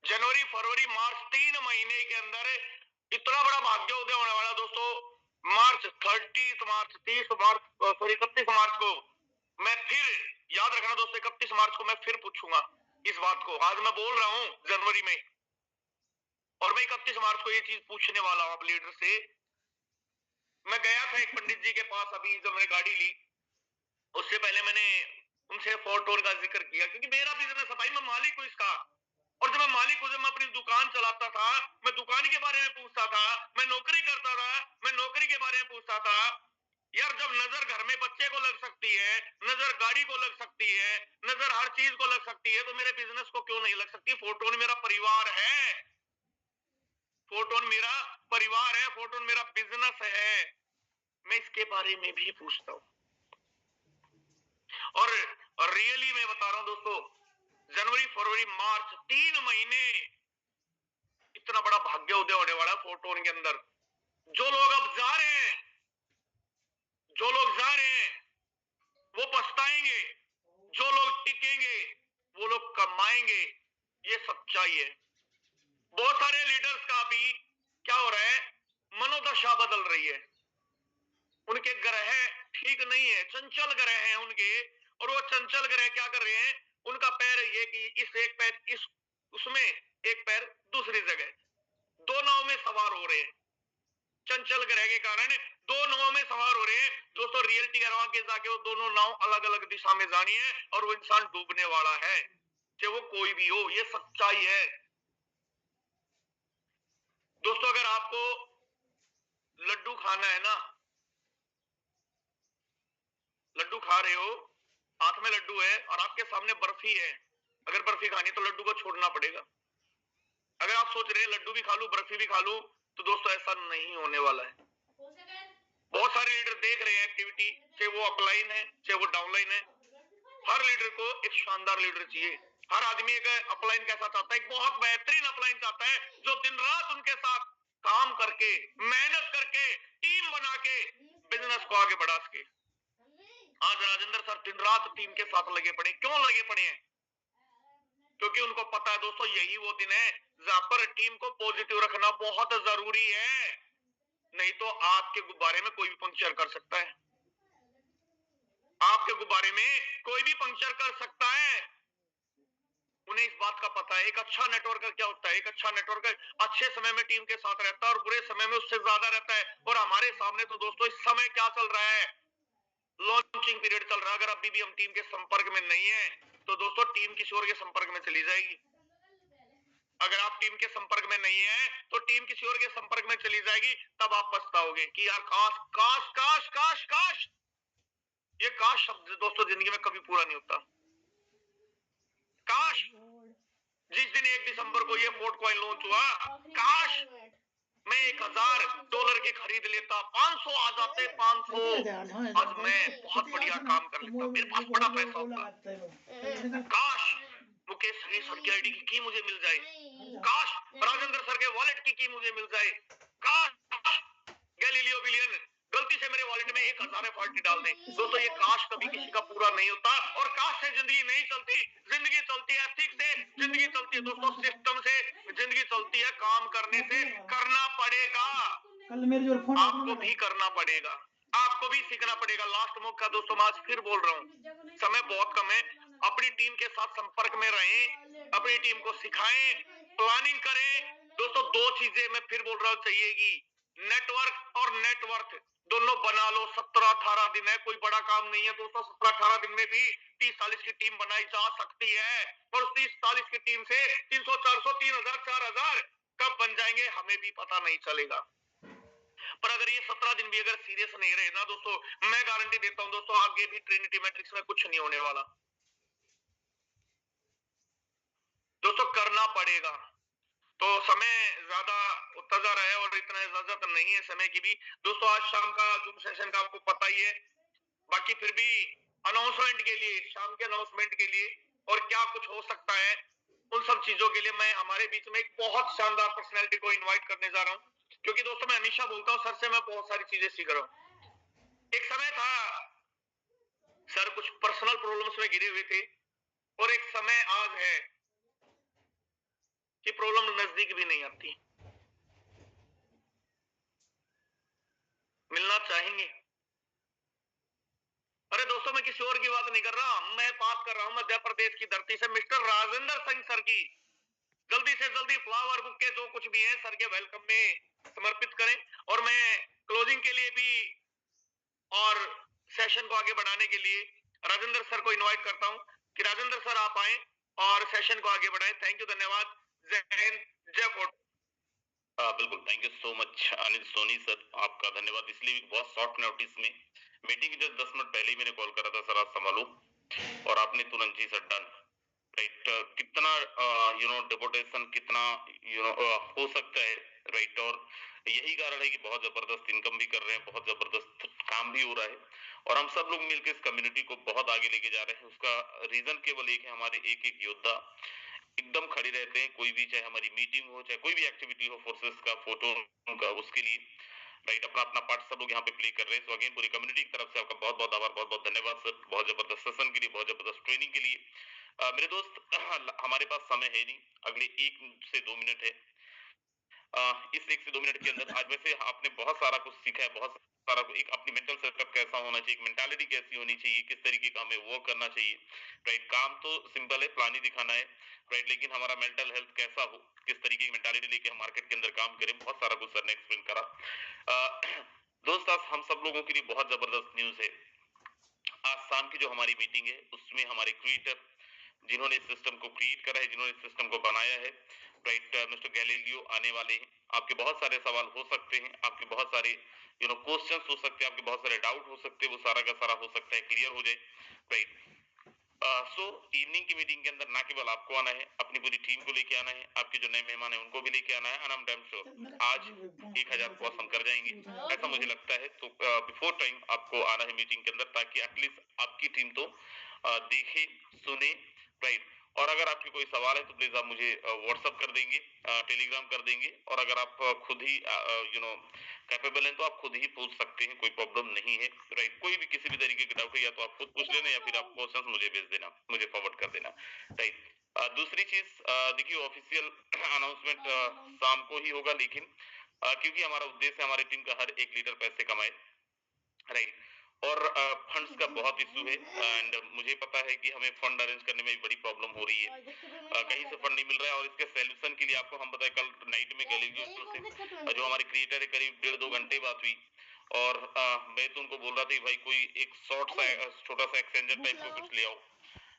जनवरी, फरवरी, मार्च 3 महीने के अंदर इतना बड़ा भाग्य उदय होने वाला है दोस्तों। मार्च 30 मार्च 30 मार्च सॉरी 31 मार्च को मैं फिर, याद रखना दोस्तों, 31 मार्च को मैं फिर पूछूंगा इस बात को। आज मैं बोल रहा हूं जनवरी में, और मैं 31 मार्च को ये चीज पूछने वाला हूं आप लीडर से। मैं गया था एक पंडित जी के पास, अभी जब मैंने गाड़ी ली उससे पहले मैंने उनसे फोटोन का जिक्र किया, क्योंकि मेरा बिजनेस है भाई, मैं मालिक हूं इसका। और जब मैं मालिक हूं, जब मैं अपनी दुकान चलाता था, मैं दुकान के बारे में पूछता था, मैं नौकरी करता था, मैं नौकरी के बारे में पूछता था। यार जब नजर घर में बच्चे को लग सकती है, नजर गाड़ी को लग सकती है, नजर हर चीज को लग सकती है, तो मेरे बिजनेस को क्यों नहीं लग सकती? फोटोन मेरा परिवार है, फोटोन मेरा परिवार है, फोटोन मेरा बिजनेस है। मैं इसके बारे में भी पूछता हूं। और रियली मैं बता रहा हूं दोस्तों, जनवरी, फरवरी, मार्च 3 महीने इतना बड़ा भाग्य उदय होने वाला फोटोन के अंदर। जो लोग अब जा रहे हैं, जो लोग जा रहे हैं वो पछताएंगे, जो लोग टिकेंगे वो लोग कमाएंगे, ये सच्चाई है। बहुत सारे लीडर्स का भी क्या हो रहा है, मनोदशा बदल रही है, उनके ग्रह ठीक नहीं है, चंचल ग्रह हैं उनके। और वो चंचल ग्रह क्या कर रहे हैं, उनका पैर ये कि इस एक पैर इस उसमें, एक पैर दूसरी जगह, दो नाव में सवार हो रहे हैं। चंचल ग्रह के कारण दो नाव में सवार हो रहे हैं दोस्तों। रियलिटी के जाके वो दोनों नाव अलग अलग दिशा में जानी है, और वो इंसान डूबने वाला है, चाहे वो कोई भी हो, ये सच्चाई है दोस्तों। अगर आपको लड्डू खाना है ना, लड्डू खा रहे हो, हाथ में लड्डू है और आपके सामने बर्फी है, अगर बर्फी खानी तो लड्डू को छोड़ना पड़ेगा। अगर आप सोच रहे हैं लड्डू भी खा लूं बर्फी भी खा लूं, तो दोस्तों ऐसा नहीं होने वाला है। बहुत सारे लीडर देख रहे हैं एक्टिविटी, चाहे वो अपलाइन है चाहे वो डाउनलाइन है। हर लीडर को एक शानदार लीडर चाहिए। हर आदमी एक अपलाइन कैसा चाहता है, एक बहुत बेहतरीन अपलाइन चाहता है, जो दिन रात उनके साथ काम करके, मेहनत करके, टीम बना के बिजनेस को आगे बढ़ा सके। आज राजेंद्र सर दिन रात टीम के साथ लगे पड़े। क्यों लगे पड़े हैं? क्योंकि उनको पता है दोस्तों, यही वो दिन है जहां पर टीम को पॉजिटिव रखना बहुत जरूरी है। नहीं तो आपके गुब्बारे में कोई भी पंक्चर कर सकता है, आपके गुब्बारे में कोई भी पंक्चर कर सकता है। उन्हें इस बात का पता है। एक अच्छा नेटवर्कर क्या होता है, एक अच्छा नेटवर्कर अच्छे समय में टीम के साथ रहता है और बुरे समय में उससे ज्यादा रहता है। और हमारे सामने तो दोस्तों इस समय क्या चल रहा है, लॉन्चिंग पीरियड चल रहा है। अगर अभी भी हम टीम के संपर्क में नहीं है तो दोस्तों टीम किसी और के संपर्क में चली जाएगी। अगर आप टीम के संपर्क में नहीं है तो टीम किसी और के संपर्क में चली जाएगी, तब आप पछताओगे कि यार काश काश काश काश काश। ये काश शब्द दोस्तों जिंदगी में कभी पूरा नहीं होता। काश जिस दिन 1 दिसंबर को ये फोर्ट कॉइन लॉन्च हुआ, काश मैं $1000 के खरीद लेता, 500 आ जाते, 500 आज मैं बहुत बढ़िया काम कर लेता, मेरे पास बड़ा पैसा होता। काश मुकेश सर की आईडी की मुझे मिल जाए, काश राजेंद्र सर के वॉलेट की मुझे मिल जाए, काश गैलीलियो बिलियन गलती से मेरे वॉलेट में 1000 एफआरटी डाल दें। दोस्तों ये काश कभी किसी का पूरा नहीं होता, और काश से जिंदगी नहीं चलती। जिंदगी चलती है एथिक्स से, जिंदगी चलती है दोस्तों सिस्टम से, जिंदगी चलती है काम करने से। करना पड़ेगा, आपको भी करना पड़ेगा, आपको भी सीखना पड़ेगा। लास्ट मौका दोस्तों, मैं आज फिर बोल रहा हूँ, समय बहुत कम है। अपनी टीम के साथ संपर्क में रहें, अपनी टीम को सिखाएं, प्लानिंग करें। दोस्तों 2 चीजें मैं फिर बोल रहा हूँ चाहिएगी, नेटवर्क और नेटवर्थ दोनों बना लो। 17-18 दिन है, कोई बड़ा काम नहीं है दोस्तों। 17-18 दिन में भी 30-40 की टीम बनाई जा सकती है और उस 30-40 की टीम से 300-400, 3,000, 4,000 कब बन जाएंगे हमें भी पता नहीं चलेगा। पर अगर ये 17 दिन भी अगर सीरियस नहीं रहे ना दोस्तों, मैं गारंटी देता हूं दोस्तों, आगे भी ट्रिनिटी मैट्रिक्स में कुछ नहीं होने वाला दोस्तों। करना पड़ेगा। तो समय ज्यादा होता जा रहा है और इतना इजाजत नहीं है समय की भी दोस्तों। आज शाम का जूम सेशन का आपको पता ही है। बाकी फिर भी अनाउंसमेंट के लिए, शाम के अनाउंसमेंट के लिए और क्या कुछ हो सकता है, उन सब चीजों के लिए मैं हमारे बीच में एक बहुत शानदार पर्सनैलिटी को इन्वाइट करने जा रहा हूँ। क्योंकि दोस्तों मैं हमेशा बोलता हूँ, सर से मैं बहुत सारी चीजें सीख रहा हूँ। एक समय था सर कुछ पर्सनल प्रॉब्लम्स में घिरे हुए थे और एक समय आज है कि प्रॉब्लम नजदीक भी नहीं आती। मिलना चाहेंगे? अरे दोस्तों मैं किसी और की बात नहीं कर रहा, मैं बात कर रहा हूं मध्य प्रदेश की धरती से मिस्टर राजेंद्र सिंह सर की। जल्दी से जल्दी फ्लावर बुक के जो कुछ भी है सर के वेलकम में समर्पित करें। और मैं क्लोजिंग के लिए भी और सेशन को आगे बढ़ाने के लिए राजेंद्र सर को इनवाइट करता हूं कि राजेंद्र सर आप आए और सेशन को आगे बढ़ाएं। थैंक यू, धन्यवाद, जय हिंद, जय फोर्ट। बिल्कुल, thank you so much Anil Soni sir, आपका धन्यवाद। इसलिए भी बहुत शॉर्ट नोटिस में, मीटिंग जस्ट 10 मिनट पहले ही मैंने कॉल करा था, सर आप संभालो, और आपने तुरंत जी सर डन। राइट, कितना डिपोटेशन कितना हो सकता है। राइट, और यही कारण है कि बहुत जबरदस्त इनकम भी कर रहे हैं, बहुत जबरदस्त काम भी हो रहा है और हम सब लोग मिलकर इस कम्युनिटी को बहुत आगे लेके जा रहे हैं। उसका रीजन केवल एक है, हमारे एक एक योद्धा एकदम खड़े रहते हैं। कोई भी, चाहे हमारी मीटिंग हो, चाहे कोई भी एक्टिविटी हो, फोर्सेस का, फोटो का, उसके लिए राइट अपना अपना पार्ट सब लोग यहाँ पे प्ले कर रहे हैं। सो अगेन पूरी कम्युनिटी की तरफ से आपका बहुत बहुत आभार, बहुत बहुत धन्यवाद सर, बहुत जबरदस्त सेशन के लिए, बहुत जबरदस्त ट्रेनिंग के लिए। मेरे दोस्त हमारे पास समय है नहीं, अगले 1 से 2 मिनट है। इस 1 से 2 मिनट के अंदर आज वैसे आपने बहुत सारा कुछ सीखा है, बहुत सारा एक अपनी मेंटल सेटअप कैसा होना चाहिए, एक मेंटालिटी कैसी होनी चाहिए, किस तरीके का हमें वर्क करना चाहिए। राइट, काम तो सिंपल है, प्लान ही दिखाना है। राइट, लेकिन हमारा मेंटल हेल्थ कैसा हो, किस तरीके की मेंटालिटी लेके हम मार्केट के अंदर काम करें, बहुत सारा कुछ सर ने एक्सप्लेन करा। दोस्त आज हम सब लोगों के लिए बहुत जबरदस्त न्यूज है। आज शाम की जो हमारी मीटिंग है उसमें हमारे क्रिएटर, जिन्होंने इस सिस्टम को क्रिएट करा है, जिन्होंने इस सिस्टम को बनाया है, राइट, मिस्टर गैलीलियो आने वाले हैं। आपके बहुत सारे सवाल हो सकते हैं, आपके बहुत सारे क्वेश्चंस हो सकते हैं, आपके बहुत सारे डाउट हो सकते हैं, वो सारा का सारा हो सकता है क्लियर हो जाए। राइट, सो इवनिंग की मीटिंग के अंदर ना केवल आपको आना है, अपनी पूरी टीम को लेके आना है, आपके जो नए मेहमान है उनको भी लेके आना है। And I am damn sure आज 1000 क्रॉस हम कर जाएंगे, ऐसा मुझे लगता है। तो बिफोर टाइम आपको आना है मीटिंग के अंदर, ताकि एटलीस्ट आपकी टीम तो देखे, सुने। राइट, और अगर आपके कोई सवाल है तो प्लीज आप मुझे व्हाट्सअप कर देंगे, टेलीग्राम कर देंगे, और अगर आप खुद ही कैपेबल हैं तो आप खुद ही पूछ सकते हैं, कोई प्रॉब्लम नहीं है। राइट, कोई भी किसी भी तरीके की डाउट है, या तो आप खुद पूछ लेना या फिर आप क्वेश्चंस मुझे भेज देना, मुझे फॉरवर्ड कर देना। राइट, दूसरी चीज देखिए, ऑफिशियल अनाउंसमेंट शाम को ही होगा, लेकिन क्योंकि हमारा उद्देश्य हमारी टीम का हर एक लीडर पैसे कमाए। राइट, और फंड्स का बहुत इशू है एंड मुझे पता है कि हमें फंड अरेंज करने में भी बड़ी प्रॉब्लम हो रही है। कहीं से फंड नहीं मिल रहा है और इसके सॉल्यूशन के लिए आपको हम बताएं, कल नाइट में गैलीलियो से जो हमारे क्रिएटर है करीब 1.5-2 घंटे बात हुई और मैं तो उनको बोल रहा था कि भाई कोई एक शॉर्ट सा छोटा सा एक्सचेंजर टाइप का कुछ ले आओ,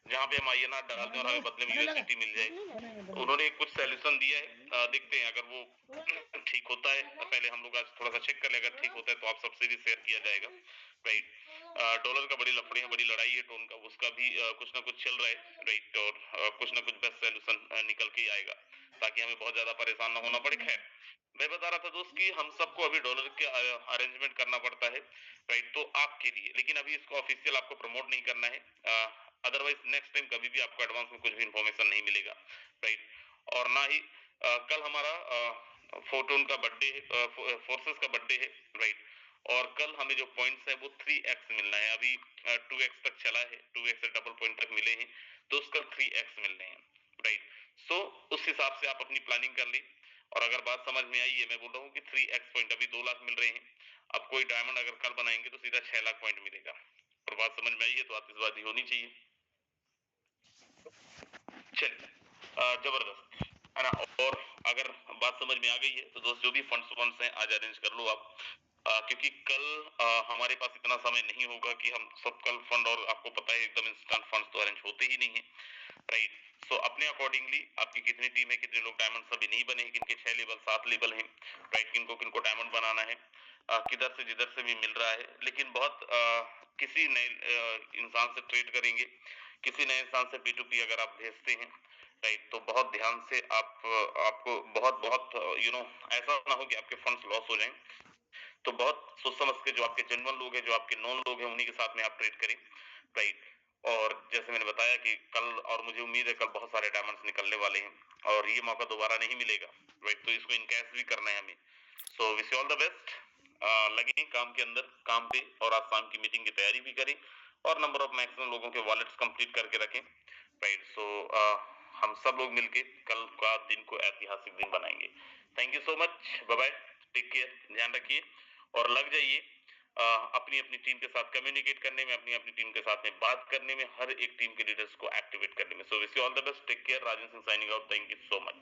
जहाँ पे हम INR डाल दें और हमें बदले में USDT मिल जाए। उन्होंने कुछ सॉल्यूशन दिया है, देखते हैं अगर वो ठीक होता है। पहले हम लोग आज थोड़ा सा चेक कर ले, अगर ठीक होता है तो आप सबसे भी शेयर किया जाएगा। राइट, डॉलर का बड़ी लफड़े है, बड़ी लड़ाई है टोन का, उसका भी कुछ ना कुछ चल रहा है। राइट, और कुछ ना कुछ बेस्ट सॉल्यूशन निकल के आएगा, ताकि हमें बहुत ज्यादा परेशान ना होना पड़े। खैर, मैं बता रहा था दोस्त कि हम सबको अभी डॉलर के अरेंजमेंट करना पड़ता है। राइट, तो आपके लिए, लेकिन अभी इसको ऑफिशियल आपको प्रमोट नहीं करना है, अदरवाइज नेक्स्ट टाइम कभी भी आपको एडवांस में कुछ भी इंफॉर्मेशन नहीं मिलेगा। राइट, और ना ही कल हमारा फोटोन का बर्थडे है, फोर्सेस का बर्थडे है। राइट, और कल हमें जो पॉइंट्स है वो 3x मिलना है। अभी 2x तक चला है, 2x से डबल पॉइंट तक मिले हैं, तो उसका 3x मिलने हैं। राइट, सो उस हिसाब से आप अपनी प्लानिंग कर ली। और अगर बात समझ में आई है, मैं बोल रहा हूँ कि 3x पॉइंट अभी 2 लाख मिल रहे हैं, अब कोई डायमंड अगर कल बनाएंगे तो सीधा 6 लाख पॉइंट मिलेगा। और बात समझ में आई है तो आतिशबाजी होनी चाहिए। चलिए, जबरदस्त। है ना। और अगर बात समझ में आ गई है तो दोस्त जो भी फंड्स हैं आज अरेंज कर लो आप, क्योंकि कल हमारे पास इतना समय नहीं होगा कि हम सब कल फंड, और आपको पता है एकदम इंस्टेंट फंड्स तो अरेंज होते ही नहीं है, राइट। सो अपने अकॉर्डिंगली आपकी कितनी टीम है, कितने लोग डायमंड अभी नहीं बने, किनके 6 लेवल 7 लेवल हैं, राइट, किनको किनको डायमंड बनाना है, किधर से जिधर से भी मिल रहा है। लेकिन बहुत किसी नए इंसान से ट्रेड करेंगे, किसी नए इंसान से P2P अगर आप भेजते हैं, राइट, तो बहुत ध्यान से आपको बहुत बहुत ऐसा ना हो कि आपके फंड्स लॉस हो जाएं। तो बहुत सोच समझ के जो आपके जेन्युइन लोग हैं, जो आपके नॉन लोग हैं, उन्हीं के साथ में आप ट्रेड करें, राइट। और जैसे मैंने बताया कि कल, और मुझे उम्मीद है कल बहुत सारे डायमंड्स निकलने वाले हैं और ये मौका दोबारा नहीं मिलेगा, राइट। तो इसको इनकैश भी करना है हमें। सो wish you all the best. लगे काम के अंदर, काम पे, और आज शाम की मीटिंग की तैयारी भी करें और नंबर ऑफ मैक्सिमम लोगों के वॉलेट्स कंप्लीट करके रखें, राइट। सो हम सब लोग मिलके कल का दिन को ऐतिहासिक दिन बनाएंगे। Thank you so much, bye bye, take care, ध्यान रखिए और लग जाइए अपनी अपनी टीम के साथ कम्युनिकेट करने में, अपनी अपनी टीम के साथ में बात करने में, हर एक टीम के लीडर्स को एक्टिवेट करने में। So wish you all the best, take care, Rajan Singh signing out, thank you so much.